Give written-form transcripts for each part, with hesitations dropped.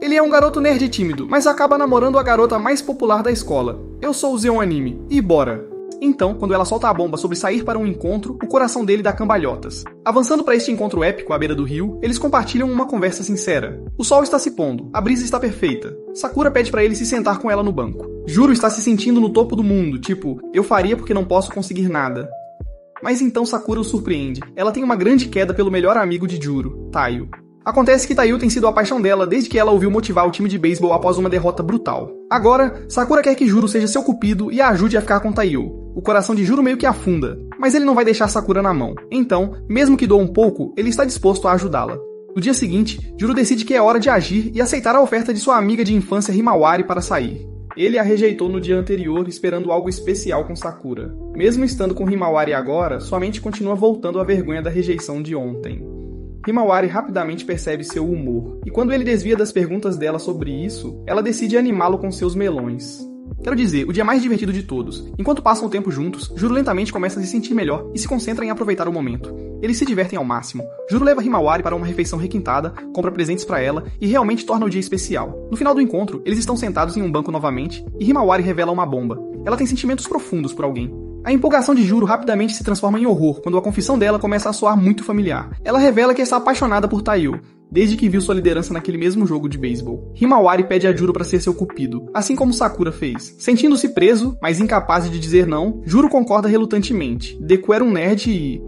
Ele é um garoto nerd tímido, mas acaba namorando a garota mais popular da escola. Eu sou o Zeon Anime, e bora! Então, quando ela solta a bomba sobre sair para um encontro, o coração dele dá cambalhotas. Avançando para este encontro épico à beira do rio, eles compartilham uma conversa sincera. O sol está se pondo, a brisa está perfeita. Sakura pede para ele se sentar com ela no banco. Juro está se sentindo no topo do mundo, tipo, eu faria porque não posso conseguir nada. Mas então Sakura o surpreende. Ela tem uma grande queda pelo melhor amigo de Juro, Taiyo. Acontece que Taiyo tem sido a paixão dela desde que ela ouviu motivar o time de beisebol após uma derrota brutal. Agora, Sakura quer que Juro seja seu cupido e a ajude a ficar com Taiyo. O coração de Juro meio que afunda, mas ele não vai deixar Sakura na mão. Então, mesmo que doa um pouco, ele está disposto a ajudá-la. No dia seguinte, Juro decide que é hora de agir e aceitar a oferta de sua amiga de infância Himawari para sair. Ele a rejeitou no dia anterior, esperando algo especial com Sakura. Mesmo estando com Himawari agora, sua mente continua voltando à vergonha da rejeição de ontem. Himawari rapidamente percebe seu humor, e quando ele desvia das perguntas dela sobre isso, ela decide animá-lo com seus melões. Quero dizer, o dia mais divertido de todos. Enquanto passam o tempo juntos, Juro lentamente começa a se sentir melhor e se concentra em aproveitar o momento. Eles se divertem ao máximo. Juro leva Himawari para uma refeição requintada, compra presentes para ela e realmente torna o dia especial. No final do encontro, eles estão sentados em um banco novamente e Himawari revela uma bomba. Ela tem sentimentos profundos por alguém. A empolgação de Juro rapidamente se transforma em horror quando a confissão dela começa a soar muito familiar. Ela revela que está apaixonada por Taiyo, desde que viu sua liderança naquele mesmo jogo de beisebol. Himawari pede a Juro para ser seu cupido, assim como Sakura fez. Sentindo-se preso, mas incapaz de dizer não, Juro concorda relutantemente. Deku era um nerd e...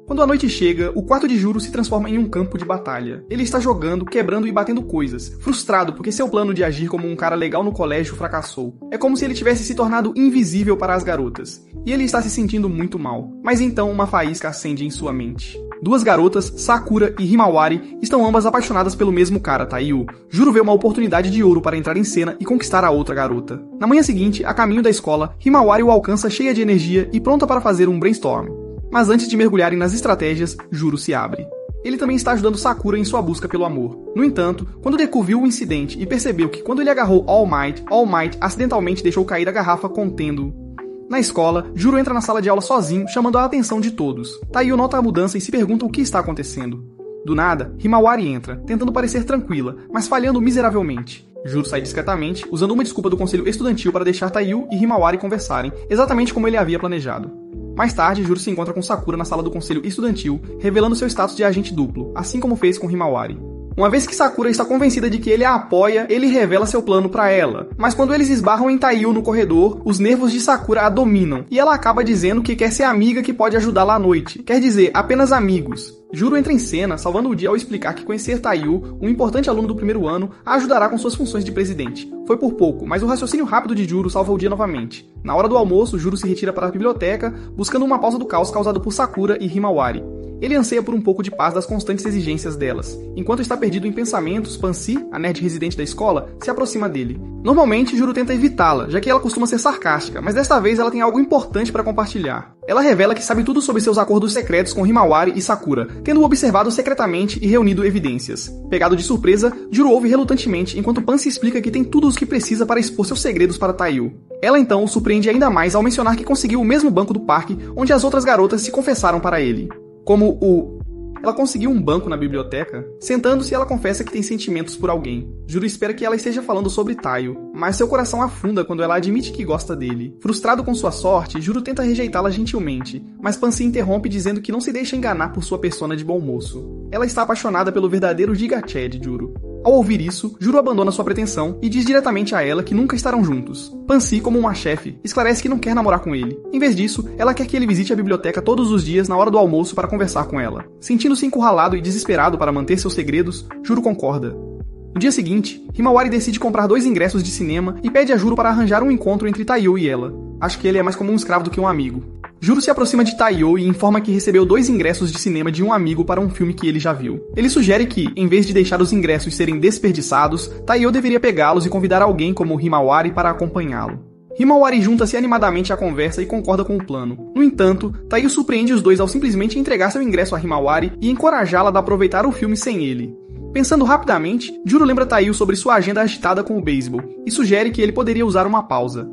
Quando a noite chega, o quarto de Juro se transforma em um campo de batalha. Ele está jogando, quebrando e batendo coisas, frustrado porque seu plano de agir como um cara legal no colégio fracassou. É como se ele tivesse se tornado invisível para as garotas. E ele está se sentindo muito mal. Mas então uma faísca acende em sua mente. Duas garotas, Sakura e Himawari, estão ambas apaixonadas pelo mesmo cara, Taiyo. Juro vê uma oportunidade de ouro para entrar em cena e conquistar a outra garota. Na manhã seguinte, a caminho da escola, Himawari o alcança cheia de energia e pronta para fazer um brainstorm. Mas antes de mergulharem nas estratégias, Juro se abre. Ele também está ajudando Sakura em sua busca pelo amor. No entanto, quando Deku viu o incidente e percebeu que quando ele agarrou All Might acidentalmente deixou cair a garrafa contendo... Na escola, Juro entra na sala de aula sozinho, chamando a atenção de todos. Taiyo nota a mudança e se pergunta o que está acontecendo. Do nada, Himawari entra, tentando parecer tranquila, mas falhando miseravelmente. Juro sai discretamente, usando uma desculpa do conselho estudantil para deixar Taiyo e Himawari conversarem, exatamente como ele havia planejado. Mais tarde, Juro se encontra com Sakura na sala do conselho estudantil, revelando seu status de agente duplo, assim como fez com Himawari. Uma vez que Sakura está convencida de que ele a apoia, ele revela seu plano para ela. Mas quando eles esbarram em Taiyo no corredor, os nervos de Sakura a dominam, e ela acaba dizendo que quer ser amiga que pode ajudá-la à noite. Quer dizer, apenas amigos. Juro entra em cena, salvando o dia ao explicar que conhecer Taiyo, um importante aluno do primeiro ano, a ajudará com suas funções de presidente. Foi por pouco, mas o raciocínio rápido de Juro salva o dia novamente. Na hora do almoço, Juro se retira para a biblioteca, buscando uma pausa do caos causado por Sakura e Himawari. Ele anseia por um pouco de paz das constantes exigências delas. Enquanto está perdido em pensamentos, Pansy, a nerd residente da escola, se aproxima dele. Normalmente, Juro tenta evitá-la, já que ela costuma ser sarcástica, mas desta vez ela tem algo importante para compartilhar. Ela revela que sabe tudo sobre seus acordos secretos com Himawari e Sakura, tendo-o observado secretamente e reunido evidências. Pegado de surpresa, Juro ouve relutantemente enquanto Pansy explica que tem tudo o que precisa para expor seus segredos para Taiyo. Ela então o surpreende ainda mais ao mencionar que conseguiu o mesmo banco do parque onde as outras garotas se confessaram para ele. Ela conseguiu um banco na biblioteca? Sentando-se, ela confessa que tem sentimentos por alguém. Juro espera que ela esteja falando sobre Taiyo, mas seu coração afunda quando ela admite que gosta dele. Frustrado com sua sorte, Juro tenta rejeitá-la gentilmente, mas Pansy interrompe dizendo que não se deixa enganar por sua persona de bom moço. Ela está apaixonada pelo verdadeiro Giga Chad, Juro. Ao ouvir isso, Juro abandona sua pretensão e diz diretamente a ela que nunca estarão juntos. Pansy, como uma chefe, esclarece que não quer namorar com ele. Em vez disso, ela quer que ele visite a biblioteca todos os dias na hora do almoço para conversar com ela. Sentindo-se encurralado e desesperado para manter seus segredos, Juro concorda. No dia seguinte, Himawari decide comprar 2 ingressos de cinema e pede a Juro para arranjar um encontro entre Taiyo e ela. Acho que ele é mais como um escravo do que um amigo. Juro se aproxima de Taiyo e informa que recebeu 2 ingressos de cinema de um amigo para um filme que ele já viu. Ele sugere que, em vez de deixar os ingressos serem desperdiçados, Taiyo deveria pegá-los e convidar alguém como Himawari para acompanhá-lo. Himawari junta-se animadamente à conversa e concorda com o plano. No entanto, Taiyo surpreende os dois ao simplesmente entregar seu ingresso a Himawari e encorajá-la a aproveitar o filme sem ele. Pensando rapidamente, Juro lembra Taiyo sobre sua agenda agitada com o beisebol e sugere que ele poderia usar uma pausa.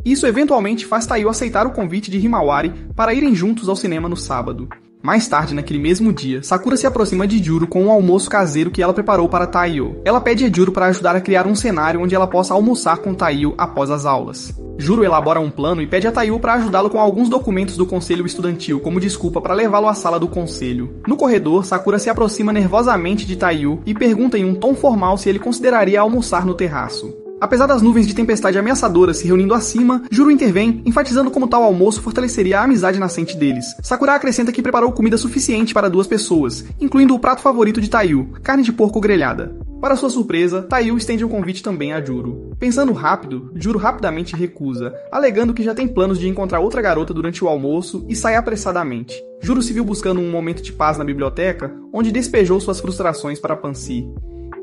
Isso eventualmente faz Taiyo aceitar o convite de Himawari para irem juntos ao cinema no sábado. Mais tarde, naquele mesmo dia, Sakura se aproxima de Juro com um almoço caseiro que ela preparou para Taiyo. Ela pede a Juro para ajudar a criar um cenário onde ela possa almoçar com Taiyo após as aulas. Juro elabora um plano e pede a Taiyo para ajudá-lo com alguns documentos do conselho estudantil como desculpa para levá-lo à sala do conselho. No corredor, Sakura se aproxima nervosamente de Taiyo e pergunta em um tom formal se ele consideraria almoçar no terraço. Apesar das nuvens de tempestade ameaçadoras se reunindo acima, Juro intervém, enfatizando como tal almoço fortaleceria a amizade nascente deles. Sakura acrescenta que preparou comida suficiente para 2 pessoas, incluindo o prato favorito de Taiyo, carne de porco grelhada. Para sua surpresa, Taiyo estende um convite também a Juro. Pensando rápido, Juro rapidamente recusa, alegando que já tem planos de encontrar outra garota durante o almoço e sai apressadamente. Juro se viu buscando um momento de paz na biblioteca, onde despejou suas frustrações para Pansy.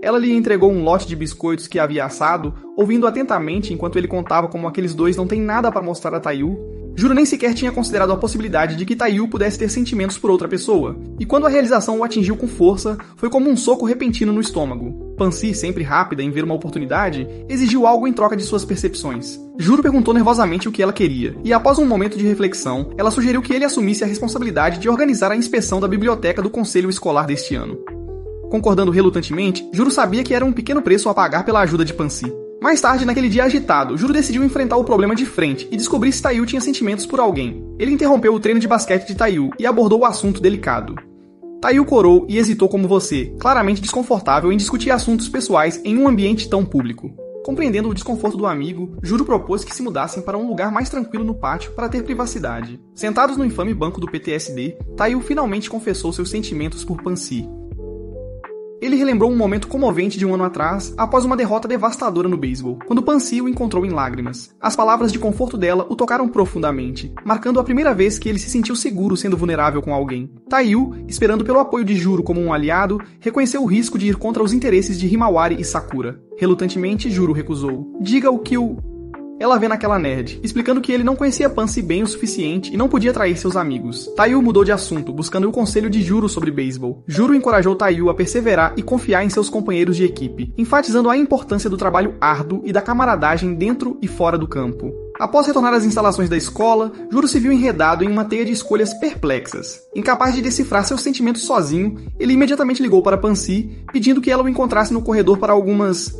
Ela lhe entregou um lote de biscoitos que havia assado, ouvindo atentamente enquanto ele contava como aqueles dois não têm nada para mostrar a Taiyo. Juro nem sequer tinha considerado a possibilidade de que Taiyo pudesse ter sentimentos por outra pessoa, e quando a realização o atingiu com força, foi como um soco repentino no estômago. Pansy, sempre rápida em ver uma oportunidade, exigiu algo em troca de suas percepções. Juro perguntou nervosamente o que ela queria, e após um momento de reflexão, ela sugeriu que ele assumisse a responsabilidade de organizar a inspeção da biblioteca do conselho escolar deste ano. Concordando relutantemente, Juro sabia que era um pequeno preço a pagar pela ajuda de Pansy. Mais tarde, naquele dia agitado, Juro decidiu enfrentar o problema de frente e descobrir se Taiyo tinha sentimentos por alguém. Ele interrompeu o treino de basquete de Taiyo e abordou o assunto delicado. Taiyo corou e hesitou como você, claramente desconfortável em discutir assuntos pessoais em um ambiente tão público. Compreendendo o desconforto do amigo, Juro propôs que se mudassem para um lugar mais tranquilo no pátio para ter privacidade. Sentados no infame banco do PTSD, Taiyo finalmente confessou seus sentimentos por Pansy. Ele relembrou um momento comovente de um ano atrás, após uma derrota devastadora no beisebol, quando Pansy o encontrou em lágrimas. As palavras de conforto dela o tocaram profundamente, marcando a primeira vez que ele se sentiu seguro sendo vulnerável com alguém. Taiyo, esperando pelo apoio de Juro como um aliado, reconheceu o risco de ir contra os interesses de Himawari e Sakura. Relutantemente, Juro recusou. Diga o que ela vê naquela nerd, explicando que ele não conhecia Pansy bem o suficiente e não podia trair seus amigos. Taiyo mudou de assunto, buscando o conselho de Juro sobre beisebol. Juro encorajou Taiyo a perseverar e confiar em seus companheiros de equipe, enfatizando a importância do trabalho árduo e da camaradagem dentro e fora do campo. Após retornar às instalações da escola, Juro se viu enredado em uma teia de escolhas perplexas. Incapaz de decifrar seus sentimentos sozinho, ele imediatamente ligou para Pansy, pedindo que ela o encontrasse no corredor para algumas...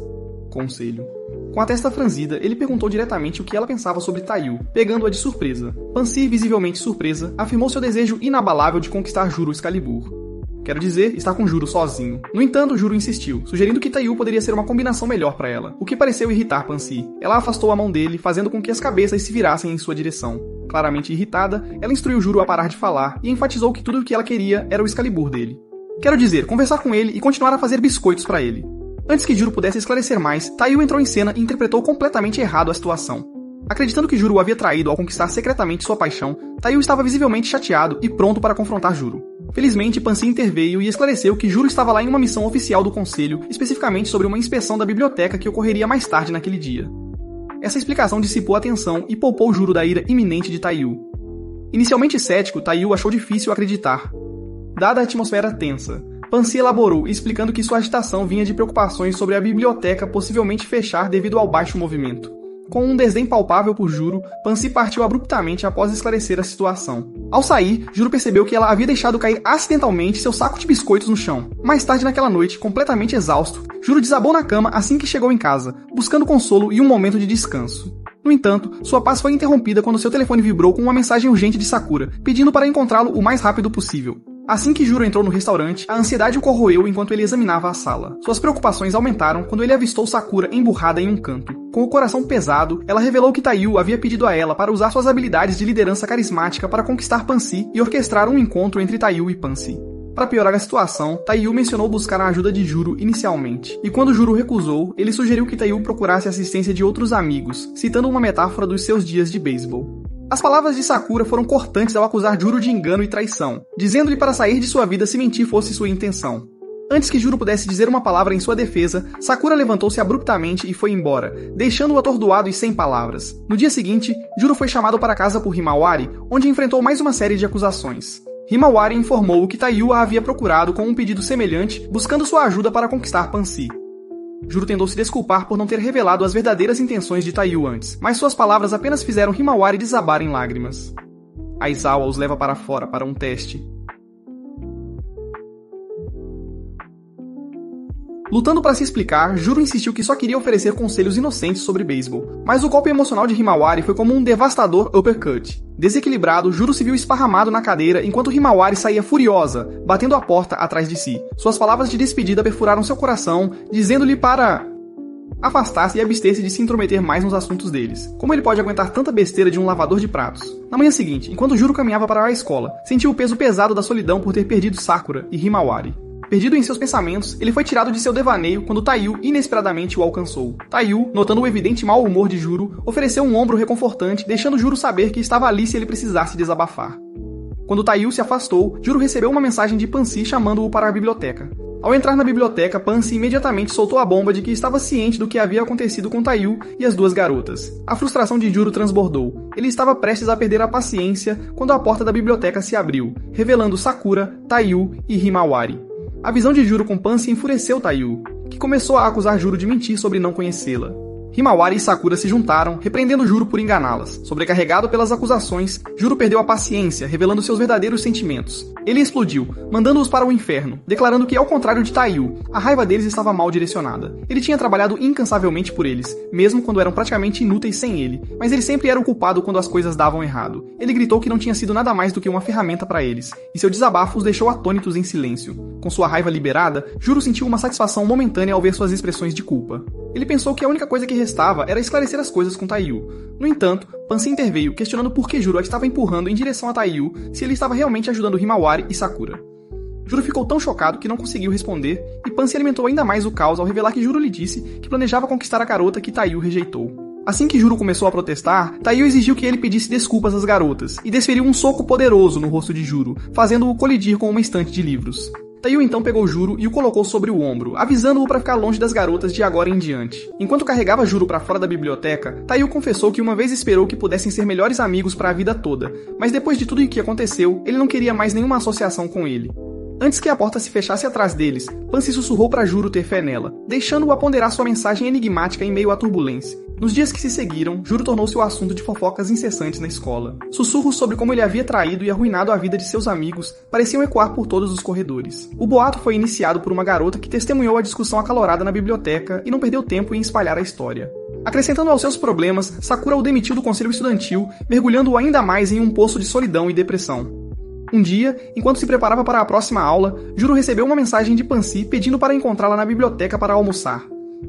conselho. Com a testa franzida, ele perguntou diretamente o que ela pensava sobre Taiyo, pegando-a de surpresa. Pansy, visivelmente surpresa, afirmou seu desejo inabalável de conquistar Juro Excalibur. Quero dizer, estar com Juro sozinho. No entanto, Juro insistiu, sugerindo que Taiyo poderia ser uma combinação melhor para ela, o que pareceu irritar Pansy. Ela afastou a mão dele, fazendo com que as cabeças se virassem em sua direção. Claramente irritada, ela instruiu Juro a parar de falar e enfatizou que tudo o que ela queria era o Excalibur dele. Quero dizer, conversar com ele e continuar a fazer biscoitos para ele. Antes que Juro pudesse esclarecer mais, Taiyo entrou em cena e interpretou completamente errado a situação. Acreditando que Juro o havia traído ao conquistar secretamente sua paixão, Taiyo estava visivelmente chateado e pronto para confrontar Juro. Felizmente, Pansy interveio e esclareceu que Juro estava lá em uma missão oficial do conselho, especificamente sobre uma inspeção da biblioteca que ocorreria mais tarde naquele dia. Essa explicação dissipou a tensão e poupou Juro da ira iminente de Taiyo. Inicialmente cético, Taiyo achou difícil acreditar. Dada a atmosfera tensa, Pansy elaborou, explicando que sua agitação vinha de preocupações sobre a biblioteca possivelmente fechar devido ao baixo movimento. Com um desdém palpável por Juro, Pansy partiu abruptamente após esclarecer a situação. Ao sair, Juro percebeu que ela havia deixado cair acidentalmente seu saco de biscoitos no chão. Mais tarde naquela noite, completamente exausto, Juro desabou na cama assim que chegou em casa, buscando consolo e um momento de descanso. No entanto, sua paz foi interrompida quando seu telefone vibrou com uma mensagem urgente de Sakura, pedindo para encontrá-lo o mais rápido possível. Assim que Juro entrou no restaurante, a ansiedade o corroeu enquanto ele examinava a sala. Suas preocupações aumentaram quando ele avistou Sakura emburrada em um canto. Com o coração pesado, ela revelou que Taiyo havia pedido a ela para usar suas habilidades de liderança carismática para conquistar Pansy e orquestrar um encontro entre Taiyo e Pansy. Para piorar a situação, Taiyo mencionou buscar a ajuda de Juro inicialmente, e quando Juro recusou, ele sugeriu que Taiyo procurasse a assistência de outros amigos, citando uma metáfora dos seus dias de beisebol. As palavras de Sakura foram cortantes ao acusar Juro de engano e traição, dizendo-lhe para sair de sua vida se mentir fosse sua intenção. Antes que Juro pudesse dizer uma palavra em sua defesa, Sakura levantou-se abruptamente e foi embora, deixando-o atordoado e sem palavras. No dia seguinte, Juro foi chamado para casa por Himawari, onde enfrentou mais uma série de acusações. Himawari informou que Taiyo a havia procurado com um pedido semelhante, buscando sua ajuda para conquistar Pansy. Juro tentou se desculpar por não ter revelado as verdadeiras intenções de Taiyo antes, mas suas palavras apenas fizeram Himawari desabar em lágrimas. Aizawa os leva para fora para um teste. Lutando para se explicar, Juro insistiu que só queria oferecer conselhos inocentes sobre beisebol, mas o golpe emocional de Himawari foi como um devastador uppercut. Desequilibrado, Juro se viu esparramado na cadeira enquanto Himawari saía furiosa, batendo a porta atrás de si. Suas palavras de despedida perfuraram seu coração, dizendo-lhe para afastar-se e abster-se de se intrometer mais nos assuntos deles. Como ele pode aguentar tanta besteira de um lavador de pratos? Na manhã seguinte, enquanto Juro caminhava para a escola, sentiu o peso pesado da solidão por ter perdido Sakura e Himawari. Perdido em seus pensamentos, ele foi tirado de seu devaneio quando Taiyu inesperadamente o alcançou. Taiyu, notando o evidente mau humor de Juro, ofereceu um ombro reconfortante, deixando Juro saber que estava ali se ele precisasse desabafar. Quando Taiyu se afastou, Juro recebeu uma mensagem de Pansy chamando-o para a biblioteca. Ao entrar na biblioteca, Pansy imediatamente soltou a bomba de que estava ciente do que havia acontecido com Taiyu e as duas garotas. A frustração de Juro transbordou. Ele estava prestes a perder a paciência quando a porta da biblioteca se abriu, revelando Sakura, Taiyu e Himawari. A visão de Juro com Pansy enfureceu Taiyu, que começou a acusar Juro de mentir sobre não conhecê-la. Himawari e Sakura se juntaram, repreendendo Juro por enganá-las. Sobrecarregado pelas acusações, Juro perdeu a paciência, revelando seus verdadeiros sentimentos. Ele explodiu, mandando-os para o inferno, declarando que, ao contrário de Taiyu, a raiva deles estava mal direcionada. Ele tinha trabalhado incansavelmente por eles, mesmo quando eram praticamente inúteis sem ele, mas ele sempre era o culpado quando as coisas davam errado. Ele gritou que não tinha sido nada mais do que uma ferramenta para eles, e seu desabafo os deixou atônitos em silêncio. Com sua raiva liberada, Juro sentiu uma satisfação momentânea ao ver suas expressões de culpa. Ele pensou que a única coisa que restava era esclarecer as coisas com Taiyu. No entanto, Pansy interveio, questionando por que Juro a estava empurrando em direção a Taiyu se ele estava realmente ajudando Himawari e Sakura. Juro ficou tão chocado que não conseguiu responder, e Pansy alimentou ainda mais o caos ao revelar que Juro lhe disse que planejava conquistar a garota que Taiyu rejeitou. Assim que Juro começou a protestar, Taiyu exigiu que ele pedisse desculpas às garotas, e desferiu um soco poderoso no rosto de Juro, fazendo-o colidir com uma estante de livros. Taiyu então pegou Juro e o colocou sobre o ombro, avisando-o para ficar longe das garotas de agora em diante. Enquanto carregava Juro para fora da biblioteca, Taiyu confessou que uma vez esperou que pudessem ser melhores amigos para a vida toda, mas depois de tudo o que aconteceu, ele não queria mais nenhuma associação com ele. Antes que a porta se fechasse atrás deles, Pansy sussurrou para Juro ter fé nela, deixando-o a ponderar sua mensagem enigmática em meio à turbulência. Nos dias que se seguiram, Juro tornou-se o assunto de fofocas incessantes na escola. Sussurros sobre como ele havia traído e arruinado a vida de seus amigos pareciam ecoar por todos os corredores. O boato foi iniciado por uma garota que testemunhou a discussão acalorada na biblioteca e não perdeu tempo em espalhar a história. Acrescentando aos seus problemas, Sakura o demitiu do conselho estudantil, mergulhando-o ainda mais em um poço de solidão e depressão. Um dia, enquanto se preparava para a próxima aula, Juro recebeu uma mensagem de Pansy pedindo para encontrá-la na biblioteca para almoçar.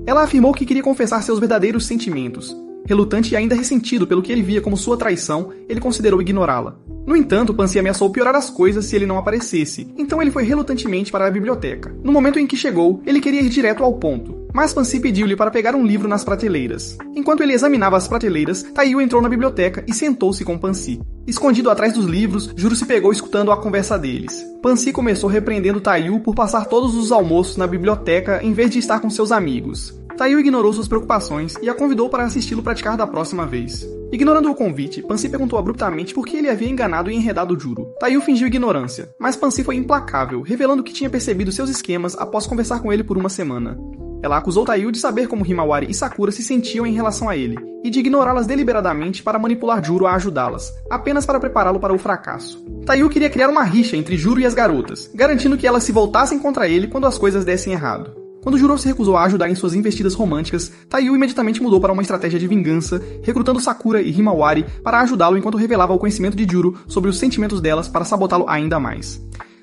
Ela afirmou que queria confessar seus verdadeiros sentimentos. Relutante e ainda ressentido pelo que ele via como sua traição, ele considerou ignorá-la. No entanto, Pansy ameaçou piorar as coisas se ele não aparecesse, então ele foi relutantemente para a biblioteca. No momento em que chegou, ele queria ir direto ao ponto, mas Pansy pediu-lhe para pegar um livro nas prateleiras. Enquanto ele examinava as prateleiras, Taiyu entrou na biblioteca e sentou-se com Pansy. Escondido atrás dos livros, Juro se pegou escutando a conversa deles. Pansy começou repreendendo Taiyu por passar todos os almoços na biblioteca em vez de estar com seus amigos. Taiyu ignorou suas preocupações e a convidou para assisti-lo praticar da próxima vez. Ignorando o convite, Pansy perguntou abruptamente por que ele havia enganado e enredado Juro. Taiyu fingiu ignorância, mas Pansy foi implacável, revelando que tinha percebido seus esquemas após conversar com ele por uma semana. Ela acusou Taiyu de saber como Himawari e Sakura se sentiam em relação a ele, e de ignorá-las deliberadamente para manipular Juro a ajudá-las, apenas para prepará-lo para o fracasso. Taiyu queria criar uma rixa entre Juro e as garotas, garantindo que elas se voltassem contra ele quando as coisas dessem errado. Quando Juro se recusou a ajudar em suas investidas românticas, Taiyu imediatamente mudou para uma estratégia de vingança, recrutando Sakura e Himawari para ajudá-lo enquanto revelava o conhecimento de Juro sobre os sentimentos delas para sabotá-lo ainda mais.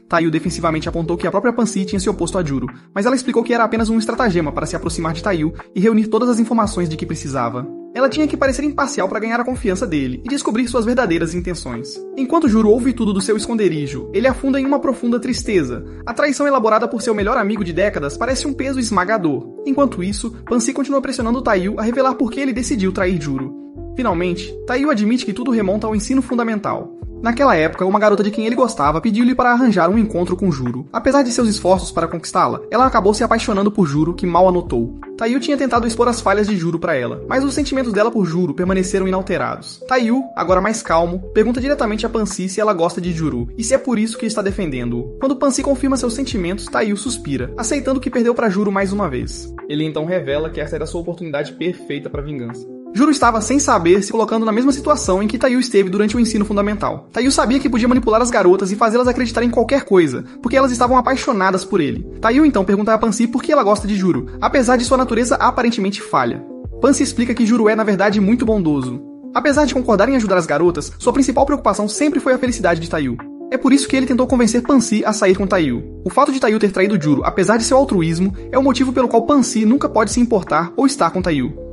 Taiyu defensivamente apontou que a própria Pansy tinha se oposto a Juro, mas ela explicou que era apenas um estratagema para se aproximar de Taiyu e reunir todas as informações de que precisava. Ela tinha que parecer imparcial para ganhar a confiança dele e descobrir suas verdadeiras intenções. Enquanto Juro ouve tudo do seu esconderijo, ele afunda em uma profunda tristeza. A traição elaborada por seu melhor amigo de décadas parece um peso esmagador. Enquanto isso, Pansy continua pressionando Taiyu a revelar por que ele decidiu trair Juro. Finalmente, Taiyu admite que tudo remonta ao ensino fundamental. Naquela época, uma garota de quem ele gostava pediu-lhe para arranjar um encontro com Juro. Apesar de seus esforços para conquistá-la, ela acabou se apaixonando por Juro, que mal a notou. Taiyu tinha tentado expor as falhas de Juro para ela, mas os sentimentos dela por Juro permaneceram inalterados. Taiyu, agora mais calmo, pergunta diretamente a Pansy se ela gosta de Juro, e se é por isso que está defendendo-o. Quando Pansy confirma seus sentimentos, Taiyu suspira, aceitando que perdeu para Juro mais uma vez. Ele então revela que essa era sua oportunidade perfeita para vingança. Juro estava, sem saber, se colocando na mesma situação em que Taiyu esteve durante o ensino fundamental. Taiyu sabia que podia manipular as garotas e fazê-las acreditar em qualquer coisa, porque elas estavam apaixonadas por ele. Taiyu então pergunta a Pansy por que ela gosta de Juro, apesar de sua natureza aparentemente falha. Pansy explica que Juro é, na verdade, muito bondoso. Apesar de concordar em ajudar as garotas, sua principal preocupação sempre foi a felicidade de Taiyu. É por isso que ele tentou convencer Pansy a sair com Taiyu. O fato de Taiyu ter traído Juro, apesar de seu altruísmo, é o motivo pelo qual Pansy nunca pode se importar ou estar com Taiyu.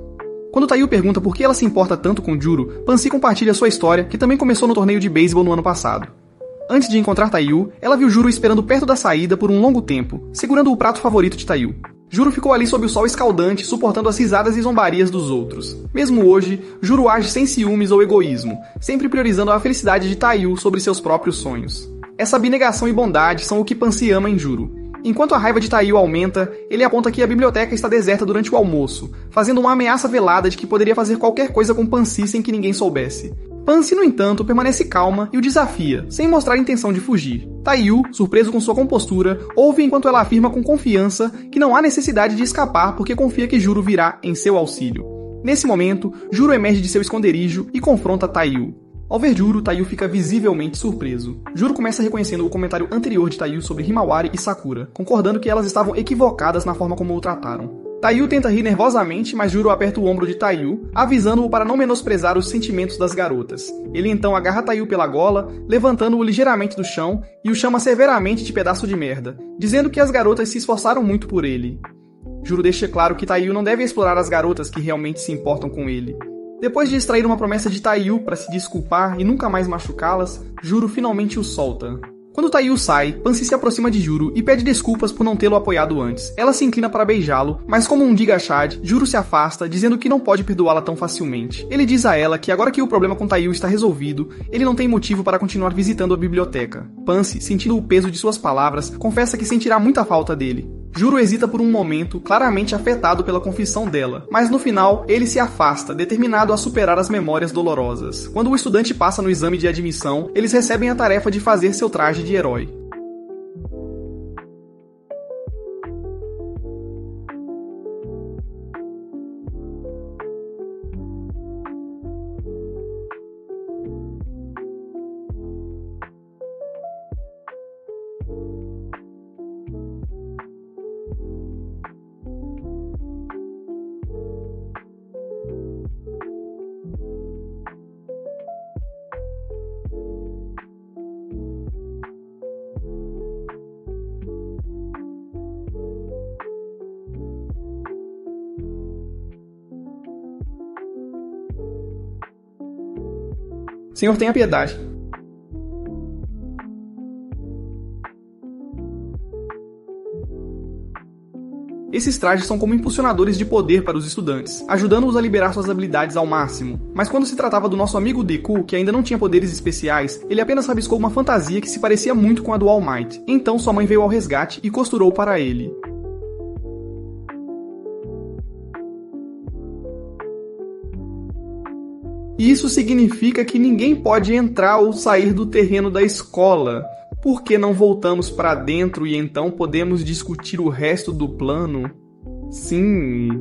Quando Taiyu pergunta por que ela se importa tanto com Juro, Pansy compartilha sua história, que também começou no torneio de beisebol no ano passado. Antes de encontrar Taiyu, ela viu Juro esperando perto da saída por um longo tempo, segurando o prato favorito de Taiyu. Juro ficou ali sob o sol escaldante, suportando as risadas e zombarias dos outros. Mesmo hoje, Juro age sem ciúmes ou egoísmo, sempre priorizando a felicidade de Taiyu sobre seus próprios sonhos. Essa abnegação e bondade são o que Pansy ama em Juro. Enquanto a raiva de Taiyu aumenta, ele aponta que a biblioteca está deserta durante o almoço, fazendo uma ameaça velada de que poderia fazer qualquer coisa com Pansy sem que ninguém soubesse. Pansy, no entanto, permanece calma e o desafia, sem mostrar intenção de fugir. Taiyu, surpreso com sua compostura, ouve enquanto ela afirma com confiança que não há necessidade de escapar porque confia que Juro virá em seu auxílio. Nesse momento, Juro emerge de seu esconderijo e confronta Taiyu. Ao ver Juro, Taiyu fica visivelmente surpreso. Juro começa reconhecendo o comentário anterior de Taiyu sobre Himawari e Sakura, concordando que elas estavam equivocadas na forma como o trataram. Taiyu tenta rir nervosamente, mas Juro aperta o ombro de Taiyu, avisando-o para não menosprezar os sentimentos das garotas. Ele então agarra Taiyu pela gola, levantando-o ligeiramente do chão e o chama severamente de pedaço de merda, dizendo que as garotas se esforçaram muito por ele. Juro deixa claro que Taiyu não deve explorar as garotas que realmente se importam com ele. Depois de extrair uma promessa de Taiyu para se desculpar e nunca mais machucá-las, Juro finalmente o solta. Quando Taiyu sai, Pansy se aproxima de Juro e pede desculpas por não tê-lo apoiado antes. Ela se inclina para beijá-lo, mas como um digachad, Juro se afasta, dizendo que não pode perdoá-la tão facilmente. Ele diz a ela que agora que o problema com Taiyu está resolvido, ele não tem motivo para continuar visitando a biblioteca. Pansy, sentindo o peso de suas palavras, confessa que sentirá muita falta dele. Juro hesita por um momento, claramente afetado pela confissão dela, mas no final, ele se afasta, determinado a superar as memórias dolorosas. Quando o estudante passa no exame de admissão, eles recebem a tarefa de fazer seu traje de herói. Senhor, tenha piedade. Esses trajes são como impulsionadores de poder para os estudantes, ajudando-os a liberar suas habilidades ao máximo. Mas quando se tratava do nosso amigo Deku, que ainda não tinha poderes especiais, ele apenas rabiscou uma fantasia que se parecia muito com a do All Might. Então sua mãe veio ao resgate e costurou para ele. Isso significa que ninguém pode entrar ou sair do terreno da escola. Por que não voltamos para dentro e então podemos discutir o resto do plano? Sim.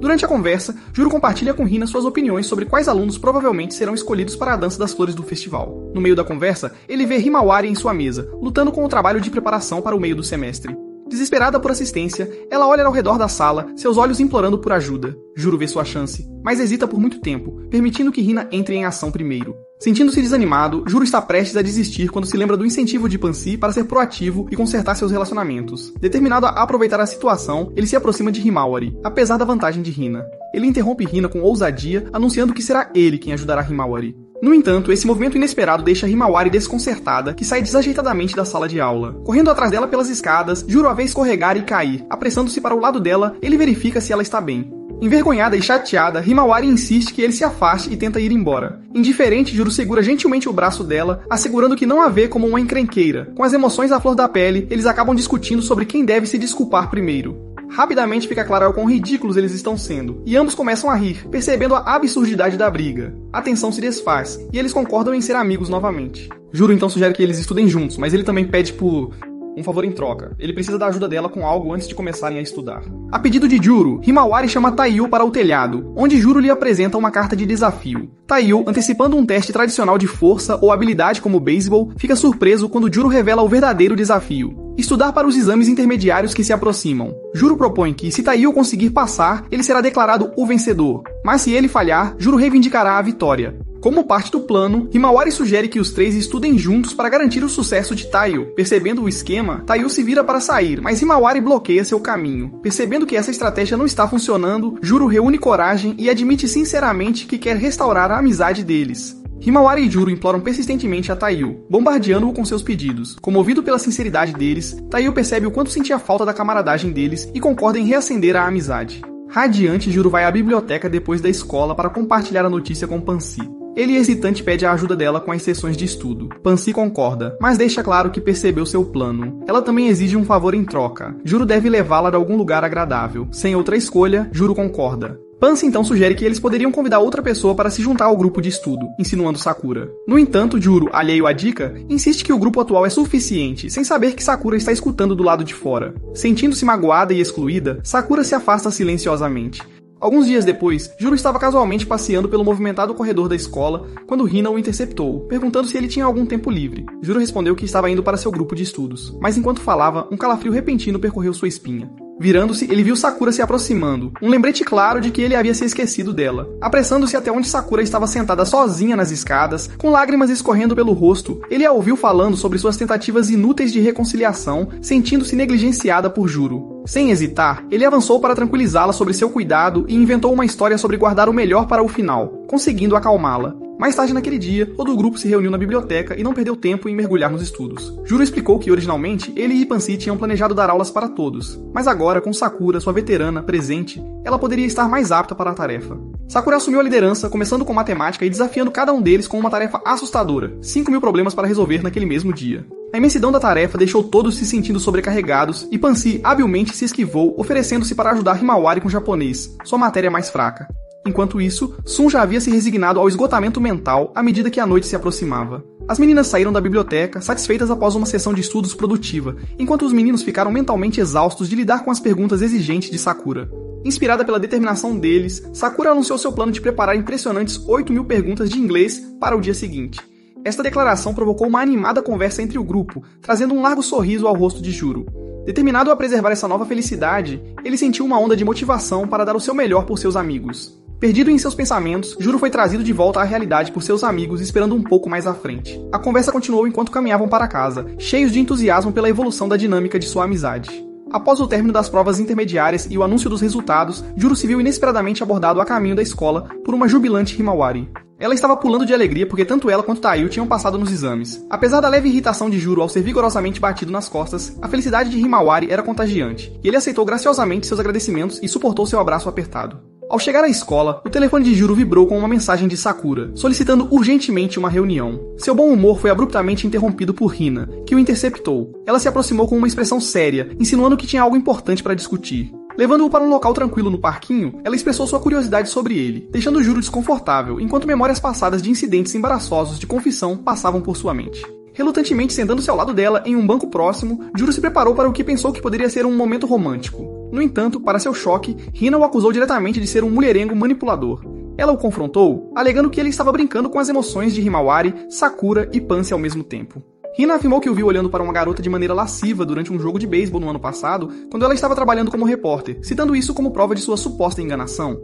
Durante a conversa, Juro compartilha com Hina suas opiniões sobre quais alunos provavelmente serão escolhidos para a dança das flores do festival. No meio da conversa, ele vê Himawari em sua mesa, lutando com o trabalho de preparação para o meio do semestre. Desesperada por assistência, ela olha ao redor da sala, seus olhos implorando por ajuda. Juro vê sua chance, mas hesita por muito tempo, permitindo que Hina entre em ação primeiro. Sentindo-se desanimado, Juro está prestes a desistir quando se lembra do incentivo de Pansy para ser proativo e consertar seus relacionamentos. Determinado a aproveitar a situação, ele se aproxima de Himawari, apesar da vantagem de Hina. Ele interrompe Hina com ousadia, anunciando que será ele quem ajudará Himawari. No entanto, esse movimento inesperado deixa Himawari desconcertada, que sai desajeitadamente da sala de aula. Correndo atrás dela pelas escadas, Juro a vê escorregar e cair. Apressando-se para o lado dela, ele verifica se ela está bem. Envergonhada e chateada, Himawari insiste que ele se afaste e tenta ir embora. Indiferente, Juro segura gentilmente o braço dela, assegurando que não a vê como uma encrenqueira. Com as emoções à flor da pele, eles acabam discutindo sobre quem deve se desculpar primeiro. Rapidamente fica claro o quão ridículos eles estão sendo, e ambos começam a rir, percebendo a absurdidade da briga. A tensão se desfaz, e eles concordam em ser amigos novamente. Juro então sugere que eles estudem juntos, mas ele também pede por um favor em troca. Ele precisa da ajuda dela com algo antes de começarem a estudar. A pedido de Juro, Himawari chama Taiyu para o telhado, onde Juro lhe apresenta uma carta de desafio. Taiyu, antecipando um teste tradicional de força ou habilidade como beisebol, fica surpreso quando Juro revela o verdadeiro desafio: estudar para os exames intermediários que se aproximam. Juro propõe que, se Taiyu conseguir passar, ele será declarado o vencedor. Mas se ele falhar, Juro reivindicará a vitória. Como parte do plano, Himawari sugere que os três estudem juntos para garantir o sucesso de Taiyu. Percebendo o esquema, Taiyu se vira para sair, mas Himawari bloqueia seu caminho. Percebendo que essa estratégia não está funcionando, Juro reúne coragem e admite sinceramente que quer restaurar a amizade deles. Himawari e Juro imploram persistentemente a Taiyu, bombardeando-o com seus pedidos. Comovido pela sinceridade deles, Taiyu percebe o quanto sentia falta da camaradagem deles e concorda em reacender a amizade. Radiante, Juro vai à biblioteca depois da escola para compartilhar a notícia com Pansy. Ele, hesitante, pede a ajuda dela com as sessões de estudo. Pansy concorda, mas deixa claro que percebeu seu plano. Ela também exige um favor em troca. Juro deve levá-la a algum lugar agradável. Sem outra escolha, Juro concorda. Pansy então sugere que eles poderiam convidar outra pessoa para se juntar ao grupo de estudo, insinuando Sakura. No entanto, Juro, alheio à dica, insiste que o grupo atual é suficiente, sem saber que Sakura está escutando do lado de fora. Sentindo-se magoada e excluída, Sakura se afasta silenciosamente. Alguns dias depois, Juro estava casualmente passeando pelo movimentado corredor da escola quando Hina o interceptou, perguntando se ele tinha algum tempo livre. Juro respondeu que estava indo para seu grupo de estudos, mas enquanto falava, um calafrio repentino percorreu sua espinha. Virando-se, ele viu Sakura se aproximando, um lembrete claro de que ele havia se esquecido dela. Apressando-se até onde Sakura estava sentada sozinha nas escadas, com lágrimas escorrendo pelo rosto, ele a ouviu falando sobre suas tentativas inúteis de reconciliação, sentindo-se negligenciada por Juro. Sem hesitar, ele avançou para tranquilizá-la sobre seu cuidado e inventou uma história sobre guardar o melhor para o final, conseguindo acalmá-la. Mais tarde naquele dia, todo o grupo se reuniu na biblioteca e não perdeu tempo em mergulhar nos estudos. Juro explicou que, originalmente, ele e Pansy tinham planejado dar aulas para todos, mas agora, com Sakura, sua veterana, presente, ela poderia estar mais apta para a tarefa. Sakura assumiu a liderança, começando com matemática e desafiando cada um deles com uma tarefa assustadora: 5.000 problemas para resolver naquele mesmo dia. A imensidão da tarefa deixou todos se sentindo sobrecarregados e Pansy habilmente se esquivou, oferecendo-se para ajudar Himawari com japonês, sua matéria mais fraca. Enquanto isso, Sun já havia se resignado ao esgotamento mental à medida que a noite se aproximava. As meninas saíram da biblioteca, satisfeitas após uma sessão de estudos produtiva, enquanto os meninos ficaram mentalmente exaustos de lidar com as perguntas exigentes de Sakura. Inspirada pela determinação deles, Sakura anunciou seu plano de preparar impressionantes 8.000 perguntas de inglês para o dia seguinte. Esta declaração provocou uma animada conversa entre o grupo, trazendo um largo sorriso ao rosto de Juro. Determinado a preservar essa nova felicidade, ele sentiu uma onda de motivação para dar o seu melhor por seus amigos. Perdido em seus pensamentos, Juro foi trazido de volta à realidade por seus amigos, esperando um pouco mais à frente. A conversa continuou enquanto caminhavam para casa, cheios de entusiasmo pela evolução da dinâmica de sua amizade. Após o término das provas intermediárias e o anúncio dos resultados, Juro se viu inesperadamente abordado a caminho da escola por uma jubilante Himawari. Ela estava pulando de alegria porque tanto ela quanto Taiyu tinham passado nos exames. Apesar da leve irritação de Juro ao ser vigorosamente batido nas costas, a felicidade de Himawari era contagiante, e ele aceitou graciosamente seus agradecimentos e suportou seu abraço apertado. Ao chegar à escola, o telefone de Juro vibrou com uma mensagem de Sakura, solicitando urgentemente uma reunião. Seu bom humor foi abruptamente interrompido por Hina, que o interceptou. Ela se aproximou com uma expressão séria, insinuando que tinha algo importante para discutir. Levando-o para um local tranquilo no parquinho, ela expressou sua curiosidade sobre ele, deixando Juro desconfortável, enquanto memórias passadas de incidentes embaraçosos de confissão passavam por sua mente. Relutantemente sentando-se ao lado dela, em um banco próximo, Juro se preparou para o que pensou que poderia ser um momento romântico. No entanto, para seu choque, Hina o acusou diretamente de ser um mulherengo manipulador. Ela o confrontou, alegando que ele estava brincando com as emoções de Himawari, Sakura e Pansy ao mesmo tempo. Hina afirmou que o viu olhando para uma garota de maneira lasciva durante um jogo de beisebol no ano passado, quando ela estava trabalhando como repórter, citando isso como prova de sua suposta enganação.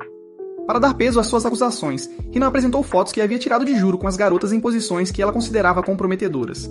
Para dar peso às suas acusações, Hina apresentou fotos que havia tirado de Juro com as garotas em posições que ela considerava comprometedoras.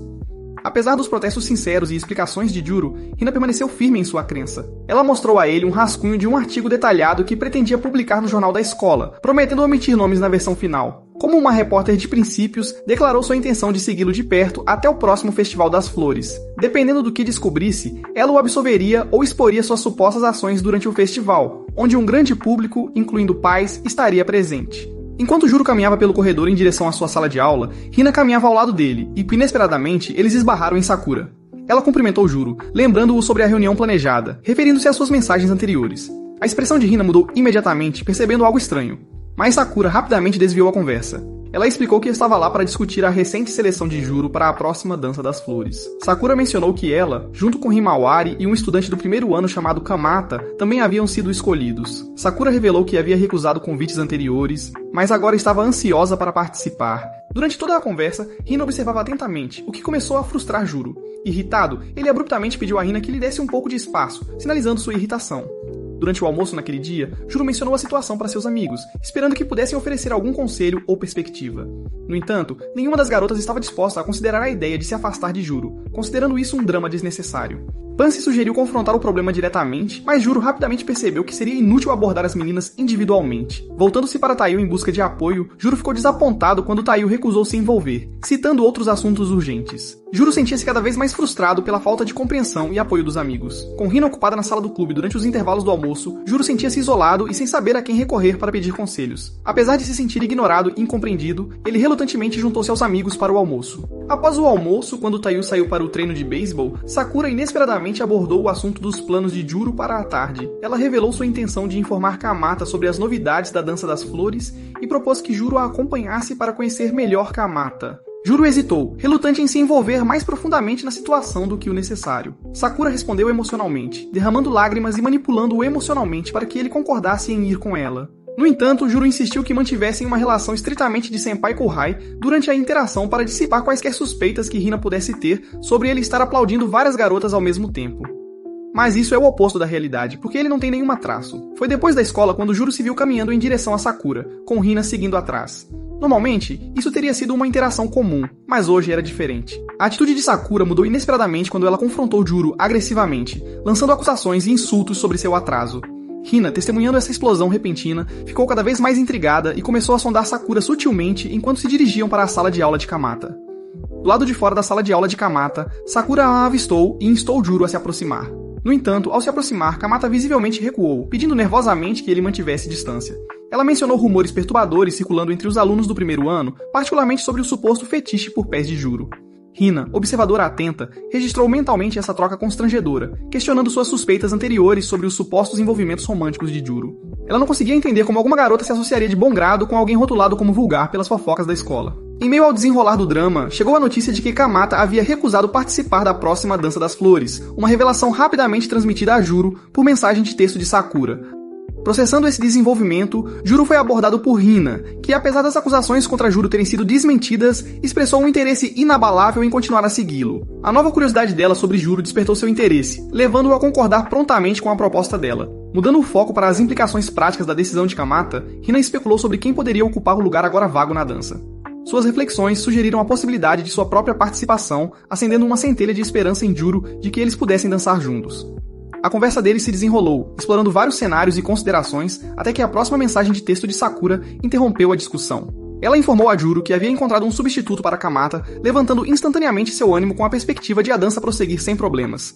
Apesar dos protestos sinceros e explicações de Juro, Hina permaneceu firme em sua crença. Ela mostrou a ele um rascunho de um artigo detalhado que pretendia publicar no jornal da escola, prometendo omitir nomes na versão final. Como uma repórter de princípios, declarou sua intenção de segui-lo de perto até o próximo Festival das Flores. Dependendo do que descobrisse, ela o absolveria ou exporia suas supostas ações durante o festival, onde um grande público, incluindo pais, estaria presente. Enquanto Juro caminhava pelo corredor em direção à sua sala de aula, Hina caminhava ao lado dele, e inesperadamente eles esbarraram em Sakura. Ela cumprimentou Juro, lembrando-o sobre a reunião planejada, referindo-se às suas mensagens anteriores. A expressão de Hina mudou imediatamente, percebendo algo estranho. Mas Sakura rapidamente desviou a conversa. Ela explicou que estava lá para discutir a recente seleção de Juro para a próxima Dança das Flores. Sakura mencionou que ela, junto com Himawari e um estudante do primeiro ano chamado Kamata, também haviam sido escolhidos. Sakura revelou que havia recusado convites anteriores, mas agora estava ansiosa para participar. Durante toda a conversa, Hina observava atentamente, o que começou a frustrar Juro. Irritado, ele abruptamente pediu a Hina que lhe desse um pouco de espaço, sinalizando sua irritação. Durante o almoço naquele dia, Juro mencionou a situação para seus amigos, esperando que pudessem oferecer algum conselho ou perspectiva. No entanto, nenhuma das garotas estava disposta a considerar a ideia de se afastar de Juro, considerando isso um drama desnecessário. Pansy sugeriu confrontar o problema diretamente, mas Juro rapidamente percebeu que seria inútil abordar as meninas individualmente. Voltando-se para Taiyo em busca de apoio, Juro ficou desapontado quando Taiyo recusou se envolver, citando outros assuntos urgentes. Juro sentia-se cada vez mais frustrado pela falta de compreensão e apoio dos amigos. Com Hina ocupada na sala do clube durante os intervalos do almoço, Juro sentia-se isolado e sem saber a quem recorrer para pedir conselhos. Apesar de se sentir ignorado e incompreendido, ele relutantemente juntou-se aos amigos para o almoço. Após o almoço, quando Taiyo saiu para o treino de beisebol, Sakura inesperadamente abordou o assunto dos planos de Juro para a tarde. Ela revelou sua intenção de informar Kamata sobre as novidades da Dança das Flores e propôs que Juro a acompanhasse para conhecer melhor Kamata. Juro hesitou, relutante em se envolver mais profundamente na situação do que o necessário. Sakura respondeu emocionalmente, derramando lágrimas e manipulando-o emocionalmente para que ele concordasse em ir com ela. No entanto, Juro insistiu que mantivessem uma relação estritamente de senpai Kohai durante a interação para dissipar quaisquer suspeitas que Hina pudesse ter sobre ele estar aplaudindo várias garotas ao mesmo tempo. Mas isso é o oposto da realidade, porque ele não tem nenhum traço. Foi depois da escola quando Juro se viu caminhando em direção a Sakura, com Hina seguindo atrás. Normalmente, isso teria sido uma interação comum, mas hoje era diferente. A atitude de Sakura mudou inesperadamente quando ela confrontou Juro agressivamente, lançando acusações e insultos sobre seu atraso. Hina, testemunhando essa explosão repentina, ficou cada vez mais intrigada e começou a sondar Sakura sutilmente enquanto se dirigiam para a sala de aula de Kamata. Do lado de fora da sala de aula de Kamata, Sakura a avistou e instou Juro a se aproximar. No entanto, ao se aproximar, Kamata visivelmente recuou, pedindo nervosamente que ele mantivesse distância. Ela mencionou rumores perturbadores circulando entre os alunos do primeiro ano, particularmente sobre o suposto fetiche por pés de Juro. Hina, observadora atenta, registrou mentalmente essa troca constrangedora, questionando suas suspeitas anteriores sobre os supostos envolvimentos românticos de Juro. Ela não conseguia entender como alguma garota se associaria de bom grado com alguém rotulado como vulgar pelas fofocas da escola. Em meio ao desenrolar do drama, chegou a notícia de que Kamata havia recusado participar da próxima Dança das Flores, uma revelação rapidamente transmitida a Juro por mensagem de texto de Sakura. Processando esse desenvolvimento, Juro foi abordado por Hina, que apesar das acusações contra Juro terem sido desmentidas, expressou um interesse inabalável em continuar a segui-lo. A nova curiosidade dela sobre Juro despertou seu interesse, levando-o a concordar prontamente com a proposta dela. Mudando o foco para as implicações práticas da decisão de Kamata, Hina especulou sobre quem poderia ocupar o lugar agora vago na dança. Suas reflexões sugeriram a possibilidade de sua própria participação, acendendo uma centelha de esperança em Juro de que eles pudessem dançar juntos. A conversa deles se desenrolou, explorando vários cenários e considerações, até que a próxima mensagem de texto de Sakura interrompeu a discussão. Ela informou a Juro que havia encontrado um substituto para Kamata, levantando instantaneamente seu ânimo com a perspectiva de a dança prosseguir sem problemas.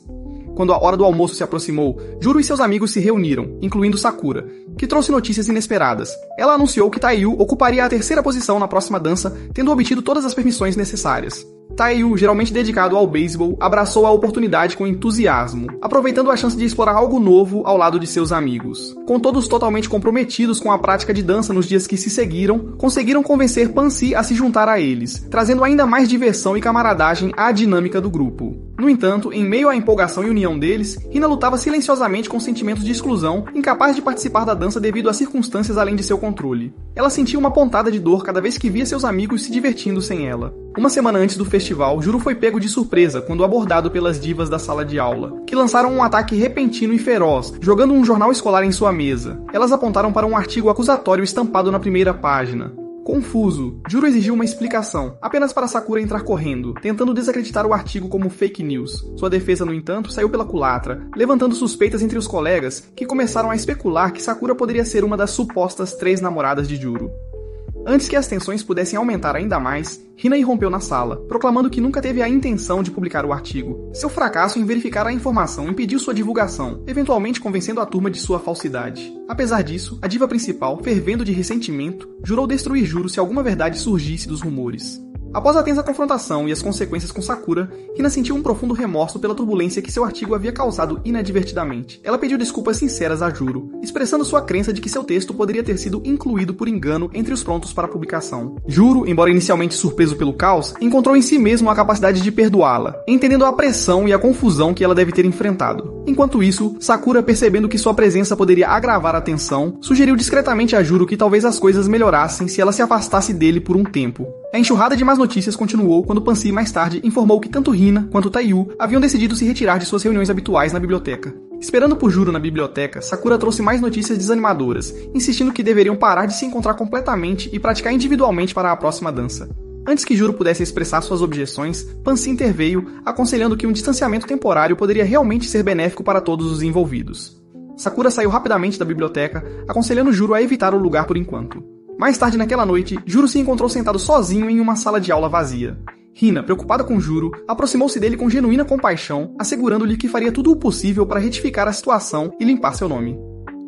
Quando a hora do almoço se aproximou, Juro e seus amigos se reuniram, incluindo Sakura, que trouxe notícias inesperadas. Ela anunciou que Taiyo ocuparia a terceira posição na próxima dança, tendo obtido todas as permissões necessárias. Taiyo, geralmente dedicado ao beisebol, abraçou a oportunidade com entusiasmo, aproveitando a chance de explorar algo novo ao lado de seus amigos. Com todos totalmente comprometidos com a prática de dança nos dias que se seguiram, conseguiram convencer Pansy a se juntar a eles, trazendo ainda mais diversão e camaradagem à dinâmica do grupo. No entanto, em meio à empolgação e união deles, Hina lutava silenciosamente com sentimentos de exclusão, incapaz de participar da dança devido a circunstâncias além de seu controle. Ela sentia uma pontada de dor cada vez que via seus amigos se divertindo sem ela. Uma semana antes do festival, Juro foi pego de surpresa quando abordado pelas divas da sala de aula, que lançaram um ataque repentino e feroz, jogando um jornal escolar em sua mesa. Elas apontaram para um artigo acusatório estampado na primeira página. Confuso, Juro exigiu uma explicação, apenas para Sakura entrar correndo, tentando desacreditar o artigo como fake news. Sua defesa, no entanto, saiu pela culatra, levantando suspeitas entre os colegas, que começaram a especular que Sakura poderia ser uma das supostas 3 namoradas de Juro. Antes que as tensões pudessem aumentar ainda mais, Hina irrompeu na sala, proclamando que nunca teve a intenção de publicar o artigo. Seu fracasso em verificar a informação impediu sua divulgação, eventualmente convencendo a turma de sua falsidade. Apesar disso, a diva principal, fervendo de ressentimento, jurou destruir Juro se alguma verdade surgisse dos rumores. Após a tensa confrontação e as consequências com Sakura, Hina sentiu um profundo remorso pela turbulência que seu artigo havia causado inadvertidamente. Ela pediu desculpas sinceras a Juro, expressando sua crença de que seu texto poderia ter sido incluído por engano entre os prontos para publicação. Juro, embora inicialmente surpreso pelo caos, encontrou em si mesmo a capacidade de perdoá-la, entendendo a pressão e a confusão que ela deve ter enfrentado. Enquanto isso, Sakura, percebendo que sua presença poderia agravar a tensão, sugeriu discretamente a Juro que talvez as coisas melhorassem se ela se afastasse dele por um tempo. A enxurrada de más notícias continuou quando Pansy mais tarde informou que tanto Hina quanto Taiyu haviam decidido se retirar de suas reuniões habituais na biblioteca. Esperando por Juro na biblioteca, Sakura trouxe mais notícias desanimadoras, insistindo que deveriam parar de se encontrar completamente e praticar individualmente para a próxima dança. Antes que Juro pudesse expressar suas objeções, Pansy interveio, aconselhando que um distanciamento temporário poderia realmente ser benéfico para todos os envolvidos. Sakura saiu rapidamente da biblioteca, aconselhando Juro a evitar o lugar por enquanto. Mais tarde naquela noite, Juro se encontrou sentado sozinho em uma sala de aula vazia. Hina, preocupada com Juro, aproximou-se dele com genuína compaixão, assegurando-lhe que faria tudo o possível para retificar a situação e limpar seu nome.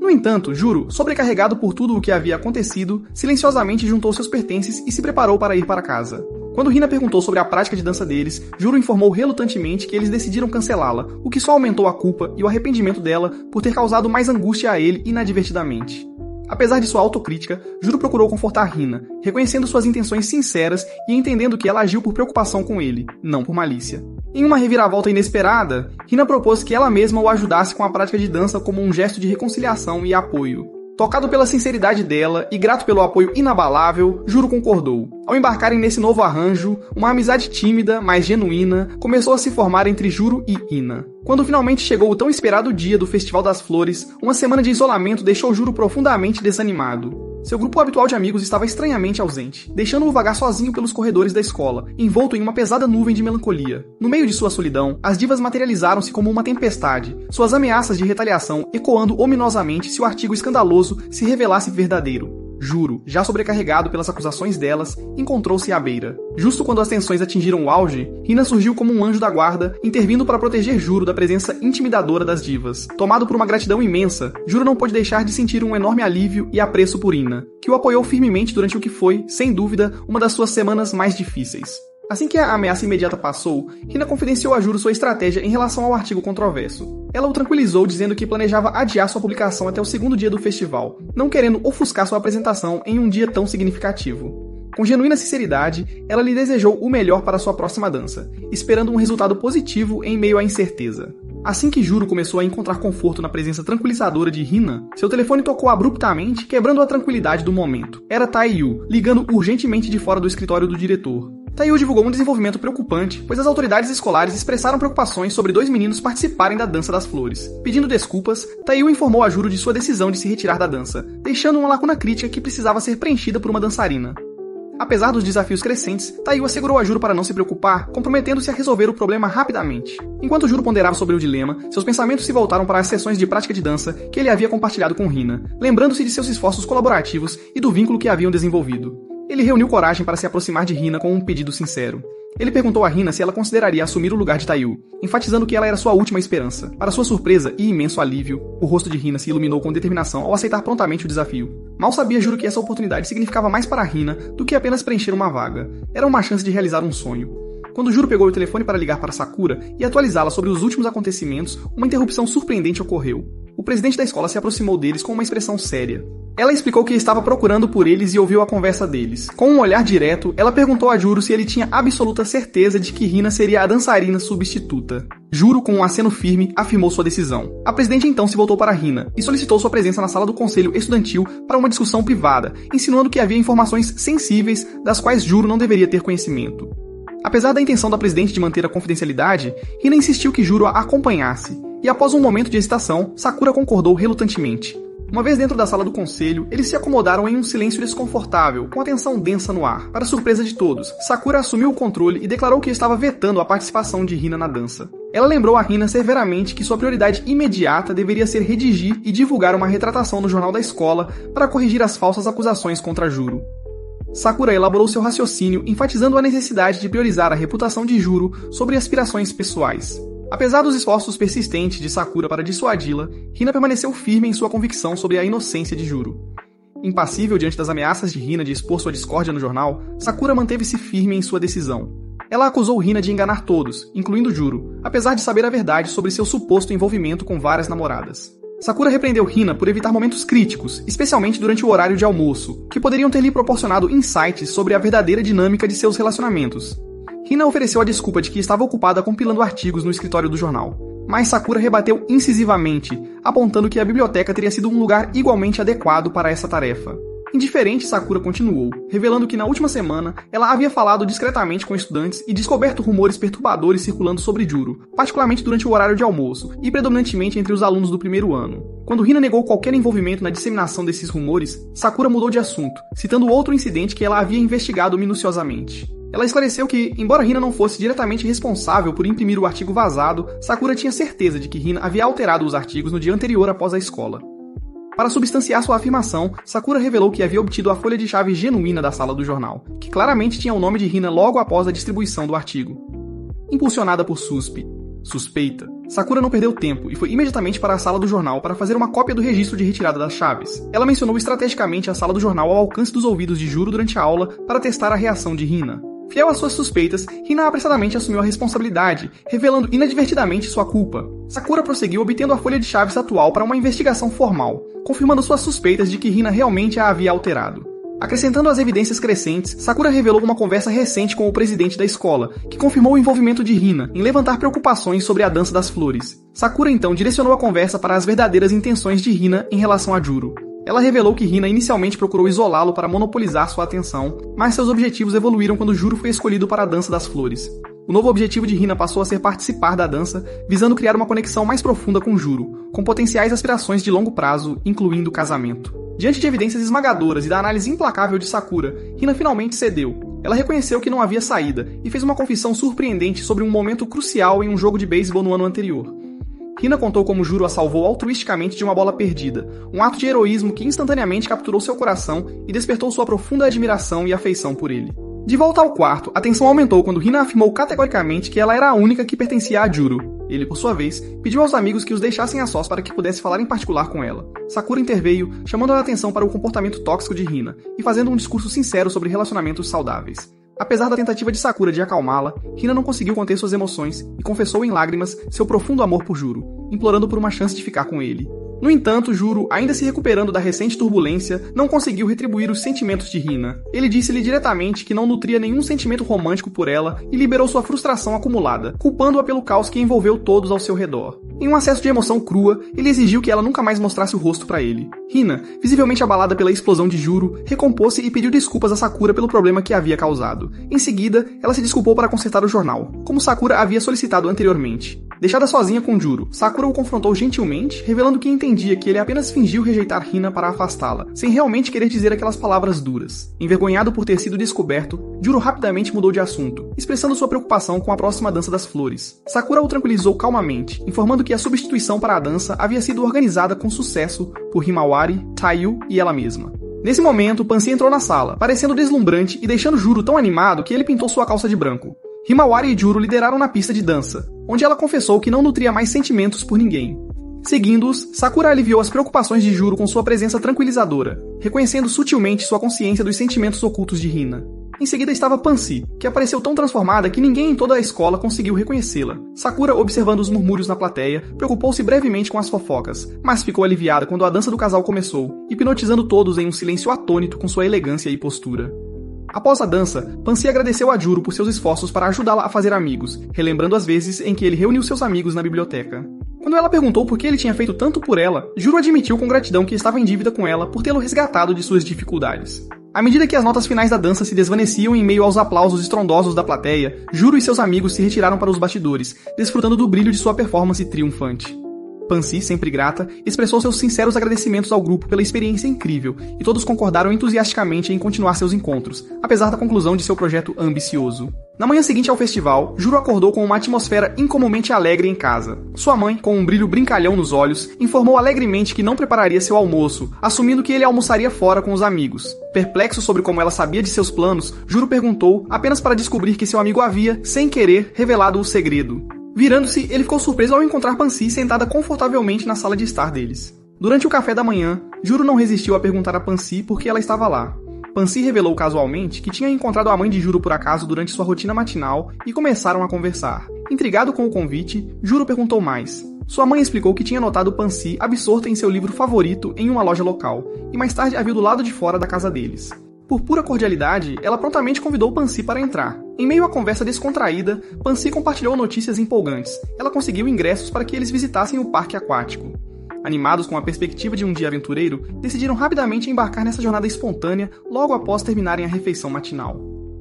No entanto, Juro, sobrecarregado por tudo o que havia acontecido, silenciosamente juntou seus pertences e se preparou para ir para casa. Quando Hina perguntou sobre a prática de dança deles, Juro informou relutantemente que eles decidiram cancelá-la, o que só aumentou a culpa e o arrependimento dela por ter causado mais angústia a ele inadvertidamente. Apesar de sua autocrítica, Juro procurou confortar Hina, reconhecendo suas intenções sinceras e entendendo que ela agiu por preocupação com ele, não por malícia. Em uma reviravolta inesperada, Hina propôs que ela mesma o ajudasse com a prática de dança como um gesto de reconciliação e apoio. Tocado pela sinceridade dela e grato pelo apoio inabalável, Juro concordou. Ao embarcarem nesse novo arranjo, uma amizade tímida, mas genuína, começou a se formar entre Juro e Hina. Quando finalmente chegou o tão esperado dia do Festival das Flores, uma semana de isolamento deixou Juro profundamente desanimado. Seu grupo habitual de amigos estava estranhamente ausente, deixando-o vagar sozinho pelos corredores da escola, envolto em uma pesada nuvem de melancolia. No meio de sua solidão, as divas materializaram-se como uma tempestade, suas ameaças de retaliação ecoando ominosamente se o artigo escandaloso se revelasse verdadeiro. Juro, já sobrecarregado pelas acusações delas, encontrou-se à beira. Justo quando as tensões atingiram o auge, Hina surgiu como um anjo da guarda, intervindo para proteger Juro da presença intimidadora das divas. Tomado por uma gratidão imensa, Juro não pôde deixar de sentir um enorme alívio e apreço por Hina, que o apoiou firmemente durante o que foi, sem dúvida, uma das suas semanas mais difíceis. Assim que a ameaça imediata passou, Hina confidenciou a Juro sua estratégia em relação ao artigo controverso. Ela o tranquilizou dizendo que planejava adiar sua publicação até o segundo dia do festival, não querendo ofuscar sua apresentação em um dia tão significativo. Com genuína sinceridade, ela lhe desejou o melhor para sua próxima dança, esperando um resultado positivo em meio à incerteza. Assim que Juro começou a encontrar conforto na presença tranquilizadora de Hina, seu telefone tocou abruptamente, quebrando a tranquilidade do momento. Era Taiyu, ligando urgentemente de fora do escritório do diretor. Taiyu divulgou um desenvolvimento preocupante, pois as autoridades escolares expressaram preocupações sobre 2 meninos participarem da Dança das Flores. Pedindo desculpas, Taiyu informou a Juro de sua decisão de se retirar da dança, deixando uma lacuna crítica que precisava ser preenchida por uma dançarina. Apesar dos desafios crescentes, Taiyu assegurou a Juro para não se preocupar, comprometendo-se a resolver o problema rapidamente. Enquanto Juro ponderava sobre o dilema, seus pensamentos se voltaram para as sessões de prática de dança que ele havia compartilhado com Hina, lembrando-se de seus esforços colaborativos e do vínculo que haviam desenvolvido. Ele reuniu coragem para se aproximar de Hina com um pedido sincero. Ele perguntou a Hina se ela consideraria assumir o lugar de Taiyu, enfatizando que ela era sua última esperança. Para sua surpresa e imenso alívio, o rosto de Hina se iluminou com determinação ao aceitar prontamente o desafio. Mal sabia Juro que essa oportunidade significava mais para Hina do que apenas preencher uma vaga. Era uma chance de realizar um sonho. Quando Juro pegou o telefone para ligar para Sakura e atualizá-la sobre os últimos acontecimentos, uma interrupção surpreendente ocorreu. O presidente da escola se aproximou deles com uma expressão séria. Ela explicou que estava procurando por eles e ouviu a conversa deles. Com um olhar direto, ela perguntou a Juro se ele tinha absoluta certeza de que Hina seria a dançarina substituta. Juro, com um aceno firme, afirmou sua decisão. A presidente então se voltou para Hina e solicitou sua presença na sala do conselho estudantil para uma discussão privada, insinuando que havia informações sensíveis das quais Juro não deveria ter conhecimento. Apesar da intenção da presidente de manter a confidencialidade, Hina insistiu que Juro a acompanhasse, e após um momento de hesitação, Sakura concordou relutantemente. Uma vez dentro da sala do conselho, eles se acomodaram em um silêncio desconfortável, com a tensão densa no ar. Para surpresa de todos, Sakura assumiu o controle e declarou que estava vetando a participação de Hina na dança. Ela lembrou a Hina severamente que sua prioridade imediata deveria ser redigir e divulgar uma retratação no jornal da escola para corrigir as falsas acusações contra Juro. Sakura elaborou seu raciocínio, enfatizando a necessidade de priorizar a reputação de Juro sobre aspirações pessoais. Apesar dos esforços persistentes de Sakura para dissuadi-la, Hina permaneceu firme em sua convicção sobre a inocência de Juro. Impassível diante das ameaças de Hina de expor sua discórdia no jornal, Sakura manteve-se firme em sua decisão. Ela acusou Hina de enganar todos, incluindo Juro, apesar de saber a verdade sobre seu suposto envolvimento com várias namoradas. Sakura repreendeu Hina por evitar momentos críticos, especialmente durante o horário de almoço, que poderiam ter lhe proporcionado insights sobre a verdadeira dinâmica de seus relacionamentos. Hina ofereceu a desculpa de que estava ocupada compilando artigos no escritório do jornal, mas Sakura rebateu incisivamente, apontando que a biblioteca teria sido um lugar igualmente adequado para essa tarefa. Indiferente, Sakura continuou, revelando que na última semana ela havia falado discretamente com estudantes e descoberto rumores perturbadores circulando sobre Juro, particularmente durante o horário de almoço e predominantemente entre os alunos do primeiro ano. Quando Hina negou qualquer envolvimento na disseminação desses rumores, Sakura mudou de assunto, citando outro incidente que ela havia investigado minuciosamente. Ela esclareceu que, embora Hina não fosse diretamente responsável por imprimir o artigo vazado, Sakura tinha certeza de que Hina havia alterado os artigos no dia anterior após a escola. Para substanciar sua afirmação, Sakura revelou que havia obtido a folha de chave genuína da sala do jornal, que claramente tinha o nome de Hina logo após a distribuição do artigo. Impulsionada por suspeita, Sakura não perdeu tempo e foi imediatamente para a sala do jornal para fazer uma cópia do registro de retirada das chaves. Ela mencionou estrategicamente a sala do jornal ao alcance dos ouvidos de Juro durante a aula para testar a reação de Hina. Fiel às suas suspeitas, Hina apressadamente assumiu a responsabilidade, revelando inadvertidamente sua culpa. Sakura prosseguiu obtendo a folha de chaves atual para uma investigação formal, confirmando suas suspeitas de que Hina realmente a havia alterado. Acrescentando as evidências crescentes, Sakura revelou uma conversa recente com o presidente da escola, que confirmou o envolvimento de Hina em levantar preocupações sobre a dança das flores. Sakura então direcionou a conversa para as verdadeiras intenções de Hina em relação a Juro. Ela revelou que Hina inicialmente procurou isolá-lo para monopolizar sua atenção, mas seus objetivos evoluíram quando Juro foi escolhido para a dança das flores. O novo objetivo de Hina passou a ser participar da dança, visando criar uma conexão mais profunda com Juro, com potenciais aspirações de longo prazo, incluindo casamento. Diante de evidências esmagadoras e da análise implacável de Sakura, Hina finalmente cedeu. Ela reconheceu que não havia saída e fez uma confissão surpreendente sobre um momento crucial em um jogo de beisebol no ano anterior. Hina contou como Juro a salvou altruisticamente de uma bola perdida, um ato de heroísmo que instantaneamente capturou seu coração e despertou sua profunda admiração e afeição por ele. De volta ao quarto, a tensão aumentou quando Hina afirmou categoricamente que ela era a única que pertencia a Juro. Ele, por sua vez, pediu aos amigos que os deixassem a sós para que pudesse falar em particular com ela. Sakura interveio, chamando a atenção para o comportamento tóxico de Hina e fazendo um discurso sincero sobre relacionamentos saudáveis. Apesar da tentativa de Sakura de acalmá-la, Hina não conseguiu conter suas emoções e confessou em lágrimas seu profundo amor por Juro, implorando por uma chance de ficar com ele. No entanto, Juro, ainda se recuperando da recente turbulência, não conseguiu retribuir os sentimentos de Hina. Ele disse-lhe diretamente que não nutria nenhum sentimento romântico por ela e liberou sua frustração acumulada, culpando-a pelo caos que envolveu todos ao seu redor. Em um acesso de emoção crua, ele exigiu que ela nunca mais mostrasse o rosto para ele. Hina, visivelmente abalada pela explosão de Juro, recompôs-se e pediu desculpas a Sakura pelo problema que havia causado. Em seguida, ela se desculpou para consertar o jornal, como Sakura havia solicitado anteriormente. Deixada sozinha com Juro, Sakura o confrontou gentilmente, revelando que entendia que ele apenas fingiu rejeitar Hina para afastá-la, sem realmente querer dizer aquelas palavras duras. Envergonhado por ter sido descoberto, Juro rapidamente mudou de assunto, expressando sua preocupação com a próxima dança das flores. Sakura o tranquilizou calmamente, informando que a substituição para a dança havia sido organizada com sucesso por Himawari, Taiyu e ela mesma. Nesse momento, Pansy entrou na sala, parecendo deslumbrante e deixando Juro tão animado que ele pintou sua calça de branco. Himawari e Juro lideraram na pista de dança, onde ela confessou que não nutria mais sentimentos por ninguém. Seguindo-os, Sakura aliviou as preocupações de Juro com sua presença tranquilizadora, reconhecendo sutilmente sua consciência dos sentimentos ocultos de Hina. Em seguida estava Pansy, que apareceu tão transformada que ninguém em toda a escola conseguiu reconhecê-la. Sakura, observando os murmúrios na plateia, preocupou-se brevemente com as fofocas, mas ficou aliviada quando a dança do casal começou, hipnotizando todos em um silêncio atônito com sua elegância e postura. Após a dança, Pansy agradeceu a Juro por seus esforços para ajudá-la a fazer amigos, relembrando as vezes em que ele reuniu seus amigos na biblioteca. Quando ela perguntou por que ele tinha feito tanto por ela, Juro admitiu com gratidão que estava em dívida com ela por tê-lo resgatado de suas dificuldades. À medida que as notas finais da dança se desvaneciam em meio aos aplausos estrondosos da plateia, Juro e seus amigos se retiraram para os bastidores, desfrutando do brilho de sua performance triunfante. Pansy, sempre grata, expressou seus sinceros agradecimentos ao grupo pela experiência incrível, e todos concordaram entusiasticamente em continuar seus encontros, apesar da conclusão de seu projeto ambicioso. Na manhã seguinte ao festival, Juro acordou com uma atmosfera incomumente alegre em casa. Sua mãe, com um brilho brincalhão nos olhos, informou alegremente que não prepararia seu almoço, assumindo que ele almoçaria fora com os amigos. Perplexo sobre como ela sabia de seus planos, Juro perguntou, apenas para descobrir que seu amigo havia, sem querer, revelado o segredo. Virando-se, ele ficou surpreso ao encontrar Pansy sentada confortavelmente na sala de estar deles. Durante o café da manhã, Juro não resistiu a perguntar a Pansy por que ela estava lá. Pansy revelou casualmente que tinha encontrado a mãe de Juro por acaso durante sua rotina matinal e começaram a conversar. Intrigado com o convite, Juro perguntou mais. Sua mãe explicou que tinha notado Pansy absorta em seu livro favorito em uma loja local, e mais tarde a viu do lado de fora da casa deles. Por pura cordialidade, ela prontamente convidou Pansy para entrar. Em meio à conversa descontraída, Pansy compartilhou notícias empolgantes. Ela conseguiu ingressos para que eles visitassem o parque aquático. Animados com a perspectiva de um dia aventureiro, decidiram rapidamente embarcar nessa jornada espontânea logo após terminarem a refeição matinal.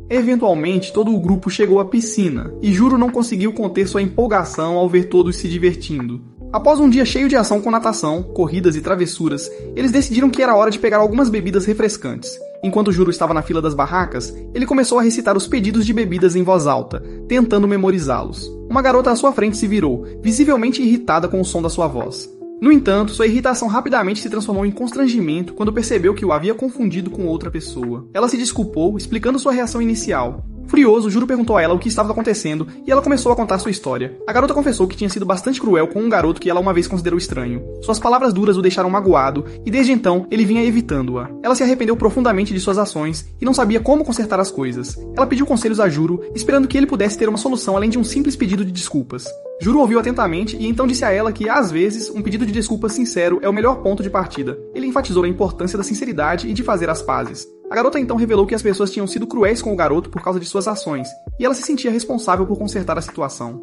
Eventualmente, todo o grupo chegou à piscina, e Juro não conseguiu conter sua empolgação ao ver todos se divertindo. Após um dia cheio de ação com natação, corridas e travessuras, eles decidiram que era hora de pegar algumas bebidas refrescantes. Enquanto Juro estava na fila das barracas, ele começou a recitar os pedidos de bebidas em voz alta, tentando memorizá-los. Uma garota à sua frente se virou, visivelmente irritada com o som da sua voz. No entanto, sua irritação rapidamente se transformou em constrangimento quando percebeu que o havia confundido com outra pessoa. Ela se desculpou, explicando sua reação inicial. Furioso, Juro perguntou a ela o que estava acontecendo e ela começou a contar sua história. A garota confessou que tinha sido bastante cruel com um garoto que ela uma vez considerou estranho. Suas palavras duras o deixaram magoado e desde então ele vinha evitando-a. Ela se arrependeu profundamente de suas ações e não sabia como consertar as coisas. Ela pediu conselhos a Juro, esperando que ele pudesse ter uma solução além de um simples pedido de desculpas. Juro ouviu atentamente e então disse a ela que, às vezes, um pedido de desculpas sincero é o melhor ponto de partida. Ele enfatizou a importância da sinceridade e de fazer as pazes. A garota então revelou que as pessoas tinham sido cruéis com o garoto por causa de suas ações, e ela se sentia responsável por consertar a situação.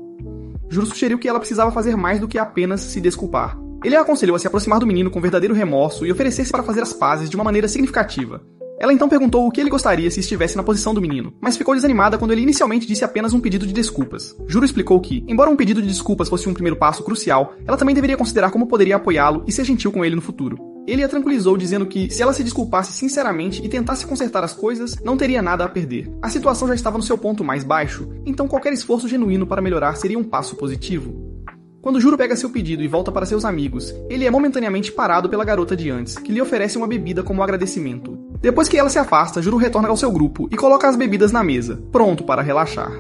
Juro sugeriu que ela precisava fazer mais do que apenas se desculpar. Ele a aconselhou a se aproximar do menino com verdadeiro remorso e oferecer-se para fazer as pazes de uma maneira significativa. Ela então perguntou o que ele gostaria se estivesse na posição do menino, mas ficou desanimada quando ele inicialmente disse apenas um pedido de desculpas. Juro explicou que, embora um pedido de desculpas fosse um primeiro passo crucial, ela também deveria considerar como poderia apoiá-lo e ser gentil com ele no futuro. Ele a tranquilizou dizendo que, se ela se desculpasse sinceramente e tentasse consertar as coisas, não teria nada a perder. A situação já estava no seu ponto mais baixo, então qualquer esforço genuíno para melhorar seria um passo positivo. Quando Juro pega seu pedido e volta para seus amigos, ele é momentaneamente parado pela garota de antes, que lhe oferece uma bebida como agradecimento. Depois que ela se afasta, Juro retorna ao seu grupo e coloca as bebidas na mesa, pronto para relaxar.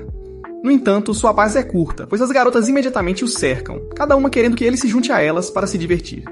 No entanto, sua paz é curta, pois as garotas imediatamente o cercam, cada uma querendo que ele se junte a elas para se divertir.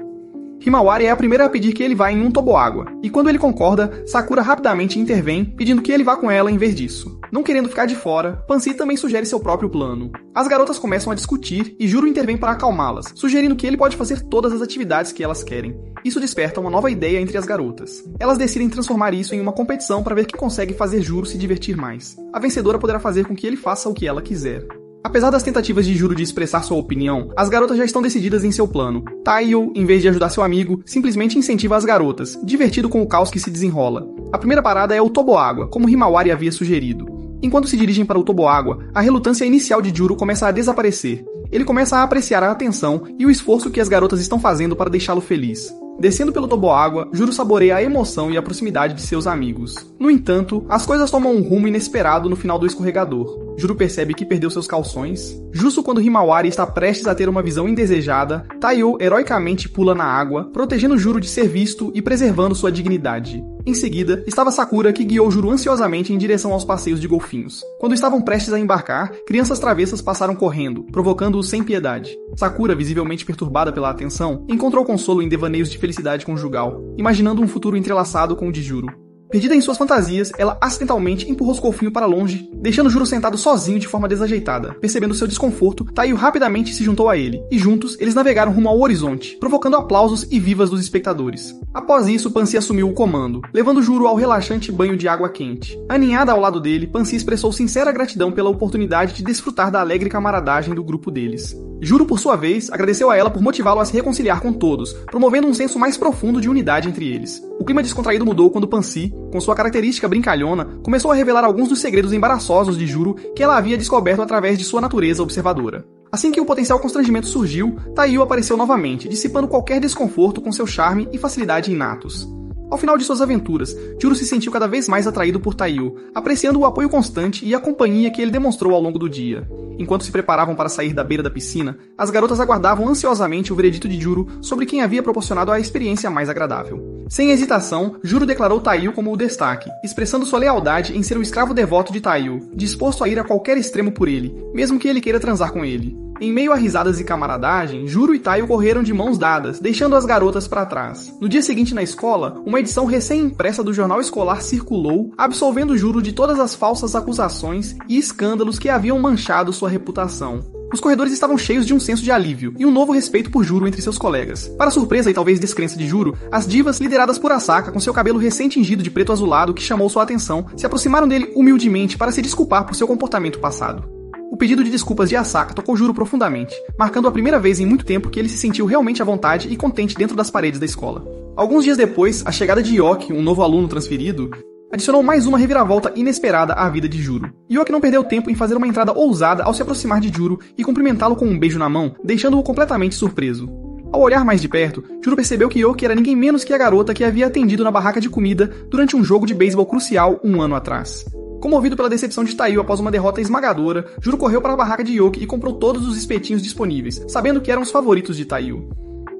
Himawari é a primeira a pedir que ele vá em um toboágua, e quando ele concorda, Sakura rapidamente intervém, pedindo que ele vá com ela em vez disso. Não querendo ficar de fora, Pansy também sugere seu próprio plano. As garotas começam a discutir e Juro intervém para acalmá-las, sugerindo que ele pode fazer todas as atividades que elas querem. Isso desperta uma nova ideia entre as garotas. Elas decidem transformar isso em uma competição para ver quem consegue fazer Juro se divertir mais. A vencedora poderá fazer com que ele faça o que ela quiser. Apesar das tentativas de Juro de expressar sua opinião, as garotas já estão decididas em seu plano. Taiyo, em vez de ajudar seu amigo, simplesmente incentiva as garotas, divertido com o caos que se desenrola. A primeira parada é o toboágua, como Himawari havia sugerido. Enquanto se dirigem para o toboágua, a relutância inicial de Juro começa a desaparecer. Ele começa a apreciar a atenção e o esforço que as garotas estão fazendo para deixá-lo feliz. Descendo pelo toboágua, Juro saboreia a emoção e a proximidade de seus amigos. No entanto, as coisas tomam um rumo inesperado no final do escorregador. Juro percebe que perdeu seus calções. Justo quando Himawari está prestes a ter uma visão indesejada, Taiyo heroicamente pula na água, protegendo Juro de ser visto e preservando sua dignidade. Em seguida, estava Sakura, que guiou Juro ansiosamente em direção aos passeios de golfinhos. Quando estavam prestes a embarcar, crianças travessas passaram correndo, provocando-o sem piedade. Sakura, visivelmente perturbada pela atenção, encontrou consolo em devaneios de felicidade conjugal, imaginando um futuro entrelaçado com o de Juro. Perdida em suas fantasias, ela acidentalmente empurrou os golfinhos para longe, deixando Juro sentado sozinho de forma desajeitada. Percebendo seu desconforto, Taiyo rapidamente se juntou a ele, e juntos, eles navegaram rumo ao horizonte, provocando aplausos e vivas dos espectadores. Após isso, Pansy assumiu o comando, levando Juro ao relaxante banho de água quente. Aninhada ao lado dele, Pansy expressou sincera gratidão pela oportunidade de desfrutar da alegre camaradagem do grupo deles. Juro, por sua vez, agradeceu a ela por motivá-lo a se reconciliar com todos, promovendo um senso mais profundo de unidade entre eles. O clima descontraído mudou quando Pansy, com sua característica brincalhona, começou a revelar alguns dos segredos embaraçosos de Juro que ela havia descoberto através de sua natureza observadora. Assim que o potencial constrangimento surgiu, Taiyo apareceu novamente, dissipando qualquer desconforto com seu charme e facilidade inatos. Ao final de suas aventuras, Juro se sentiu cada vez mais atraído por Taiyo, apreciando o apoio constante e a companhia que ele demonstrou ao longo do dia. Enquanto se preparavam para sair da beira da piscina, as garotas aguardavam ansiosamente o veredito de Juro sobre quem havia proporcionado a experiência mais agradável. Sem hesitação, Juro declarou Taiyo como o destaque, expressando sua lealdade em ser o escravo devoto de Taiyo, disposto a ir a qualquer extremo por ele, mesmo que ele queira transar com ele. Em meio a risadas e camaradagem, Juro e Taiyo correram de mãos dadas, deixando as garotas para trás. No dia seguinte na escola, uma edição recém-impressa do jornal escolar circulou, absolvendo Juro de todas as falsas acusações e escândalos que haviam manchado sua reputação. Os corredores estavam cheios de um senso de alívio e um novo respeito por Juro entre seus colegas. Para surpresa e talvez descrença de Juro, as divas, lideradas por Asaka com seu cabelo recém-tingido de preto azulado que chamou sua atenção, se aproximaram dele humildemente para se desculpar por seu comportamento passado. O pedido de desculpas de Asaka tocou Juro profundamente, marcando a primeira vez em muito tempo que ele se sentiu realmente à vontade e contente dentro das paredes da escola. Alguns dias depois, a chegada de Yoki, um novo aluno transferido, adicionou mais uma reviravolta inesperada à vida de Juro. Yoki não perdeu tempo em fazer uma entrada ousada ao se aproximar de Juro e cumprimentá-lo com um beijo na mão, deixando-o completamente surpreso. Ao olhar mais de perto, Juro percebeu que Yoki era ninguém menos que a garota que havia atendido na barraca de comida durante um jogo de beisebol crucial um ano atrás. Comovido pela decepção de Taiyo após uma derrota esmagadora, Juro correu para a barraca de Yoki e comprou todos os espetinhos disponíveis, sabendo que eram os favoritos de Taiyo.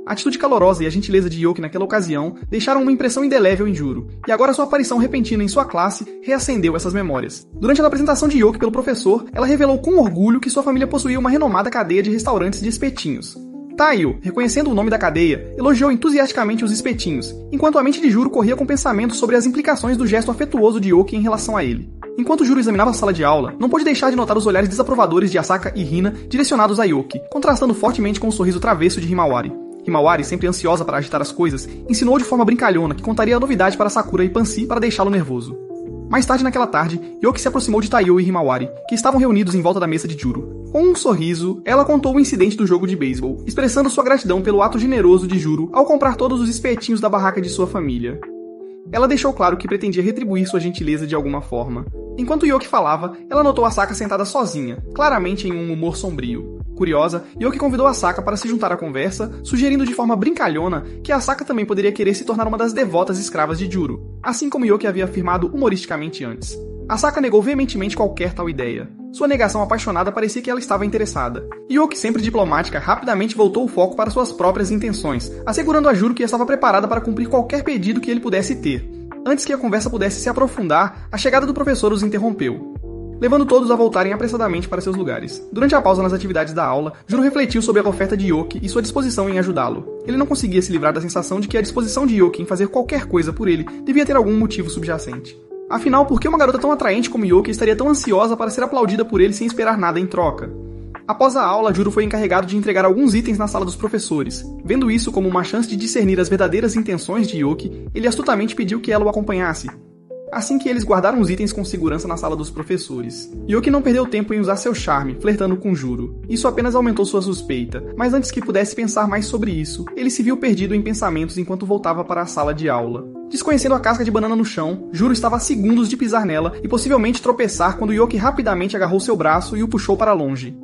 A atitude calorosa e a gentileza de Yoki naquela ocasião deixaram uma impressão indelével em Juro, e agora sua aparição repentina em sua classe reacendeu essas memórias. Durante a apresentação de Yoki pelo professor, ela revelou com orgulho que sua família possuía uma renomada cadeia de restaurantes de espetinhos. Taiyo, reconhecendo o nome da cadeia, elogiou entusiasticamente os espetinhos, enquanto a mente de Juro corria com pensamentos sobre as implicações do gesto afetuoso de Yoki em relação a ele. Enquanto Juro examinava a sala de aula, não pôde deixar de notar os olhares desaprovadores de Asaka e Hina direcionados a Yoki, contrastando fortemente com o sorriso travesso de Himawari. Himawari, sempre ansiosa para agitar as coisas, insinuou de forma brincalhona que contaria a novidade para Sakura e Pansy para deixá-lo nervoso. Mais tarde naquela tarde, Yoki se aproximou de Taiyo e Himawari, que estavam reunidos em volta da mesa de Juro. Com um sorriso, ela contou o incidente do jogo de beisebol, expressando sua gratidão pelo ato generoso de Juro ao comprar todos os espetinhos da barraca de sua família. Ela deixou claro que pretendia retribuir sua gentileza de alguma forma. Enquanto Yoki falava, ela notou Asaka sentada sozinha, claramente em um humor sombrio. Curiosa, Yoki convidou Asaka para se juntar à conversa, sugerindo de forma brincalhona que Asaka também poderia querer se tornar uma das devotas escravas de Juro, assim como Yoki havia afirmado humoristicamente antes. Asaka negou veementemente qualquer tal ideia. Sua negação apaixonada parecia que ela estava interessada. Yoki, sempre diplomática, rapidamente voltou o foco para suas próprias intenções, assegurando a Juro que estava preparada para cumprir qualquer pedido que ele pudesse ter. Antes que a conversa pudesse se aprofundar, a chegada do professor os interrompeu, levando todos a voltarem apressadamente para seus lugares. Durante a pausa nas atividades da aula, Juro refletiu sobre a oferta de Yoki e sua disposição em ajudá-lo. Ele não conseguia se livrar da sensação de que a disposição de Yoki em fazer qualquer coisa por ele devia ter algum motivo subjacente. Afinal, por que uma garota tão atraente como Yoki estaria tão ansiosa para ser aplaudida por ele sem esperar nada em troca? Após a aula, Juro foi encarregado de entregar alguns itens na sala dos professores. Vendo isso como uma chance de discernir as verdadeiras intenções de Yoki, ele astutamente pediu que ela o acompanhasse. Assim que eles guardaram os itens com segurança na sala dos professores. Yoki não perdeu tempo em usar seu charme, flertando com Juro. Isso apenas aumentou sua suspeita, mas antes que pudesse pensar mais sobre isso, ele se viu perdido em pensamentos enquanto voltava para a sala de aula. Desconhecendo a casca de banana no chão, Juro estava a segundos de pisar nela e possivelmente tropeçar quando Yoki rapidamente agarrou seu braço e o puxou para longe.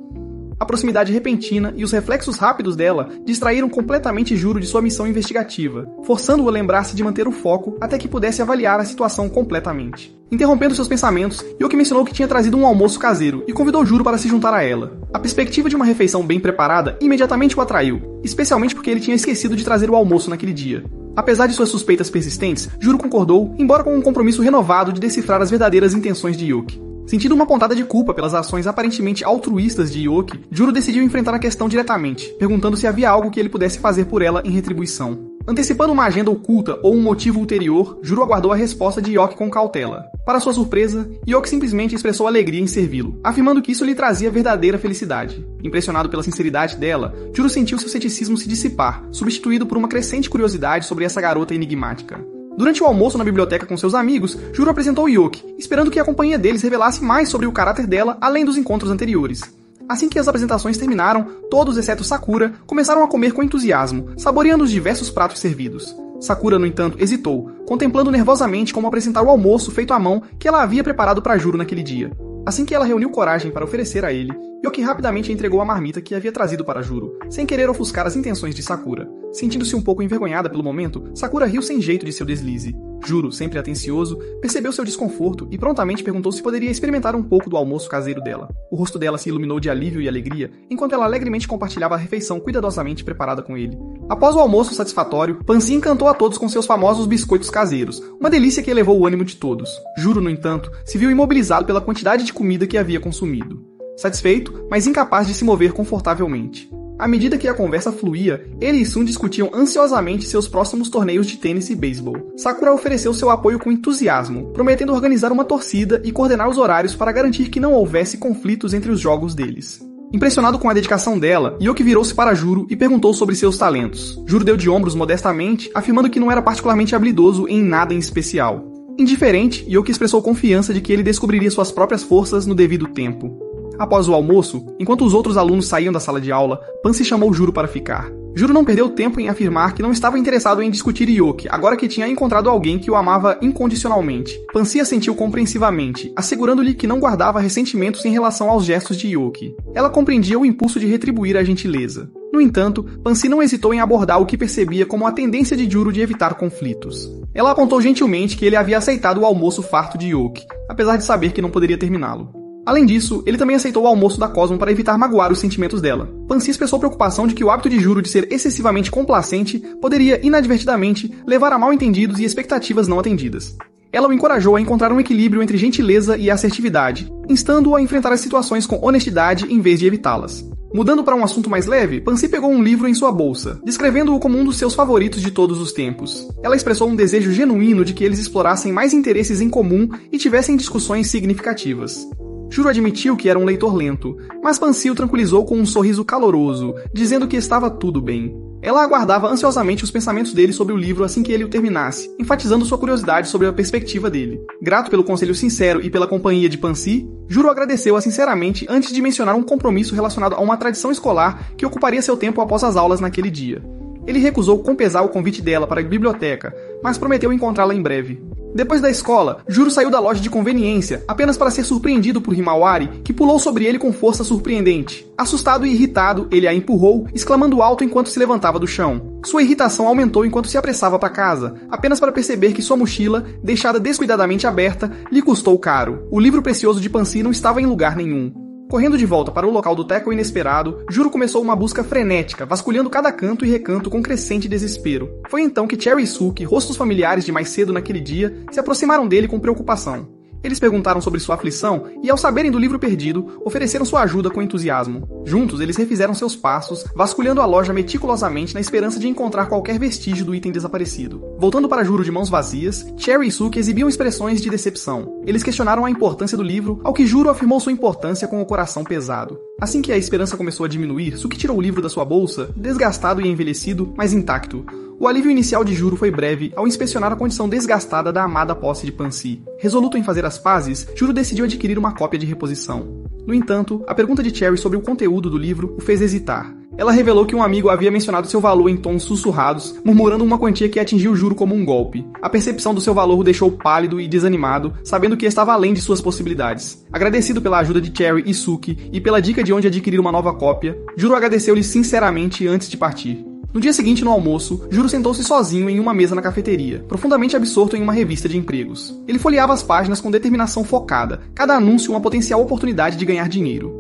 A proximidade repentina e os reflexos rápidos dela distraíram completamente Juro de sua missão investigativa, forçando-o a lembrar-se de manter o foco até que pudesse avaliar a situação completamente. Interrompendo seus pensamentos, Yoki mencionou que tinha trazido um almoço caseiro e convidou Juro para se juntar a ela. A perspectiva de uma refeição bem preparada imediatamente o atraiu, especialmente porque ele tinha esquecido de trazer o almoço naquele dia. Apesar de suas suspeitas persistentes, Juro concordou, embora com um compromisso renovado de decifrar as verdadeiras intenções de Yoki. Sentindo uma pontada de culpa pelas ações aparentemente altruístas de Yoki, Juro decidiu enfrentar a questão diretamente, perguntando se havia algo que ele pudesse fazer por ela em retribuição. Antecipando uma agenda oculta ou um motivo ulterior, Juro aguardou a resposta de Yoki com cautela. Para sua surpresa, Yoki simplesmente expressou alegria em servi-lo, afirmando que isso lhe trazia verdadeira felicidade. Impressionado pela sinceridade dela, Juro sentiu seu ceticismo se dissipar, substituído por uma crescente curiosidade sobre essa garota enigmática. Durante o almoço na biblioteca com seus amigos, Juro apresentou Yoki, esperando que a companhia deles revelasse mais sobre o caráter dela além dos encontros anteriores. Assim que as apresentações terminaram, todos exceto Sakura começaram a comer com entusiasmo, saboreando os diversos pratos servidos. Sakura, no entanto, hesitou, contemplando nervosamente como apresentar o almoço feito à mão que ela havia preparado para Juro naquele dia. Assim que ela reuniu coragem para oferecer a ele, Yoki rapidamente entregou a marmita que havia trazido para Juro, sem querer ofuscar as intenções de Sakura. Sentindo-se um pouco envergonhada pelo momento, Sakura riu sem jeito de seu deslize. Juro, sempre atencioso, percebeu seu desconforto e prontamente perguntou se poderia experimentar um pouco do almoço caseiro dela. O rosto dela se iluminou de alívio e alegria, enquanto ela alegremente compartilhava a refeição cuidadosamente preparada com ele. Após o almoço satisfatório, Pansy encantou a todos com seus famosos biscoitos caseiros, uma delícia que elevou o ânimo de todos. Juro, no entanto, se viu imobilizado pela quantidade de comida que havia consumido. Satisfeito, mas incapaz de se mover confortavelmente. À medida que a conversa fluía, ele e Sun discutiam ansiosamente seus próximos torneios de tênis e beisebol. Sakura ofereceu seu apoio com entusiasmo, prometendo organizar uma torcida e coordenar os horários para garantir que não houvesse conflitos entre os jogos deles. Impressionado com a dedicação dela, Yoki virou-se para Juro e perguntou sobre seus talentos. Juro deu de ombros modestamente, afirmando que não era particularmente habilidoso em nada em especial. Indiferente, Yoki expressou confiança de que ele descobriria suas próprias forças no devido tempo. Após o almoço, enquanto os outros alunos saíam da sala de aula, Pansy chamou Juro para ficar. Juro não perdeu tempo em afirmar que não estava interessado em discutir Yoki, agora que tinha encontrado alguém que o amava incondicionalmente. Pansy assentiu compreensivamente, assegurando-lhe que não guardava ressentimentos em relação aos gestos de Yoki. Ela compreendia o impulso de retribuir a gentileza. No entanto, Pansy não hesitou em abordar o que percebia como a tendência de Juro de evitar conflitos. Ela apontou gentilmente que ele havia aceitado o almoço farto de Yoki, apesar de saber que não poderia terminá-lo. Além disso, ele também aceitou o almoço da Cosmo para evitar magoar os sentimentos dela. Pansy expressou preocupação de que o hábito de Juro de ser excessivamente complacente poderia, inadvertidamente, levar a mal-entendidos e expectativas não atendidas. Ela o encorajou a encontrar um equilíbrio entre gentileza e assertividade, instando-o a enfrentar as situações com honestidade em vez de evitá-las. Mudando para um assunto mais leve, Pansy pegou um livro em sua bolsa, descrevendo-o como um dos seus favoritos de todos os tempos. Ela expressou um desejo genuíno de que eles explorassem mais interesses em comum e tivessem discussões significativas. Juro admitiu que era um leitor lento, mas Pansy o tranquilizou com um sorriso caloroso, dizendo que estava tudo bem. Ela aguardava ansiosamente os pensamentos dele sobre o livro assim que ele o terminasse, enfatizando sua curiosidade sobre a perspectiva dele. Grato pelo conselho sincero e pela companhia de Pansy, Juro agradeceu-a sinceramente antes de mencionar um compromisso relacionado a uma tradição escolar que ocuparia seu tempo após as aulas naquele dia. Ele recusou com pesar o convite dela para a biblioteca, mas prometeu encontrá-la em breve. Depois da escola, Juro saiu da loja de conveniência, apenas para ser surpreendido por Himawari, que pulou sobre ele com força surpreendente. Assustado e irritado, ele a empurrou, exclamando alto enquanto se levantava do chão. Sua irritação aumentou enquanto se apressava para casa, apenas para perceber que sua mochila, deixada descuidadamente aberta, lhe custou caro. O livro precioso de Pansy não estava em lugar nenhum. Correndo de volta para o local do teco inesperado, Juro começou uma busca frenética, vasculhando cada canto e recanto com crescente desespero. Foi então que Cherry e Suki, rostos familiares de mais cedo naquele dia, se aproximaram dele com preocupação. Eles perguntaram sobre sua aflição e, ao saberem do livro perdido, ofereceram sua ajuda com entusiasmo. Juntos, eles refizeram seus passos, vasculhando a loja meticulosamente na esperança de encontrar qualquer vestígio do item desaparecido. Voltando para Juro de mãos vazias, Cherry e Suki exibiam expressões de decepção. Eles questionaram a importância do livro, ao que Juro afirmou sua importância com o coração pesado. Assim que a esperança começou a diminuir, Suki tirou o livro da sua bolsa, desgastado e envelhecido, mas intacto. O alívio inicial de Juro foi breve ao inspecionar a condição desgastada da amada posse de Pansy. Resoluto em fazer as pazes, Juro decidiu adquirir uma cópia de reposição. No entanto, a pergunta de Cherry sobre o conteúdo do livro o fez hesitar. Ela revelou que um amigo havia mencionado seu valor em tons sussurrados, murmurando uma quantia que atingiu Juro como um golpe. A percepção do seu valor o deixou pálido e desanimado, sabendo que estava além de suas possibilidades. Agradecido pela ajuda de Cherry e Suki e pela dica de onde adquirir uma nova cópia, Juro agradeceu-lhe sinceramente antes de partir. No dia seguinte, no almoço, Juro sentou-se sozinho em uma mesa na cafeteria, profundamente absorto em uma revista de empregos. Ele folheava as páginas com determinação focada, cada anúncio uma potencial oportunidade de ganhar dinheiro.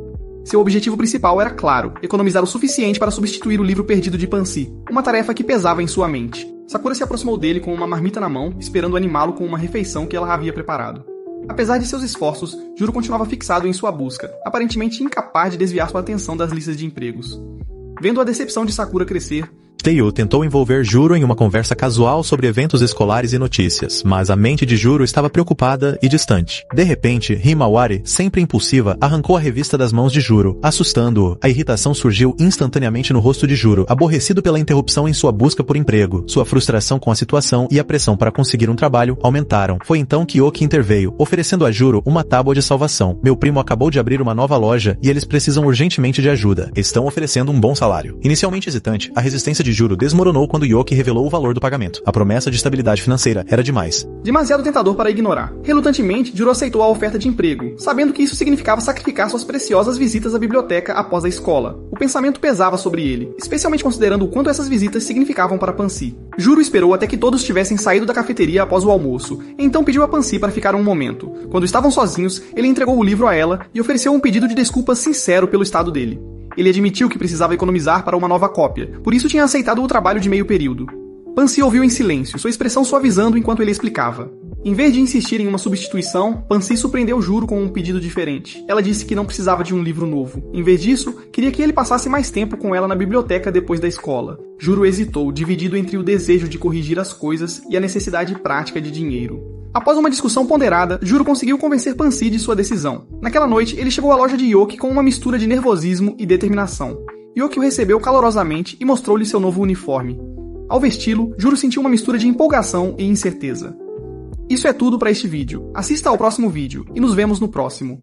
Seu objetivo principal era claro, economizar o suficiente para substituir o livro perdido de Pansy, uma tarefa que pesava em sua mente. Sakura se aproximou dele com uma marmita na mão, esperando animá-lo com uma refeição que ela havia preparado. Apesar de seus esforços, Juro continuava fixado em sua busca, aparentemente incapaz de desviar sua atenção das listas de empregos. Vendo a decepção de Sakura crescer, Teiu tentou envolver Juro em uma conversa casual sobre eventos escolares e notícias, mas a mente de Juro estava preocupada e distante. De repente, Himawari, sempre impulsiva, arrancou a revista das mãos de Juro, assustando-o. A irritação surgiu instantaneamente no rosto de Juro, aborrecido pela interrupção em sua busca por emprego. Sua frustração com a situação e a pressão para conseguir um trabalho aumentaram. Foi então que Yoki interveio, oferecendo a Juro uma tábua de salvação. Meu primo acabou de abrir uma nova loja e eles precisam urgentemente de ajuda. Estão oferecendo um bom salário. Inicialmente hesitante, a resistência de Juro desmoronou quando Yoki revelou o valor do pagamento. A promessa de estabilidade financeira era demais. Demasiado tentador para ignorar. Relutantemente, Juro aceitou a oferta de emprego, sabendo que isso significava sacrificar suas preciosas visitas à biblioteca após a escola. O pensamento pesava sobre ele, especialmente considerando o quanto essas visitas significavam para Pansy. Juro esperou até que todos tivessem saído da cafeteria após o almoço, então pediu a Pansy para ficar um momento. Quando estavam sozinhos, ele entregou o livro a ela e ofereceu um pedido de desculpas sincero pelo estado dele. Ele admitiu que precisava economizar para uma nova cópia, por isso tinha aceitado o trabalho de meio período. Pansy ouviu em silêncio, sua expressão suavizando enquanto ele explicava. Em vez de insistir em uma substituição, Pansy surpreendeu Juro com um pedido diferente. Ela disse que não precisava de um livro novo. Em vez disso, queria que ele passasse mais tempo com ela na biblioteca depois da escola. Juro hesitou, dividido entre o desejo de corrigir as coisas e a necessidade prática de dinheiro. Após uma discussão ponderada, Juro conseguiu convencer Pansy de sua decisão. Naquela noite, ele chegou à loja de Yoki com uma mistura de nervosismo e determinação. Yoki o recebeu calorosamente e mostrou-lhe seu novo uniforme. Ao vesti-lo, Juro sentiu uma mistura de empolgação e incerteza. Isso é tudo para este vídeo. Assista ao próximo vídeo e nos vemos no próximo.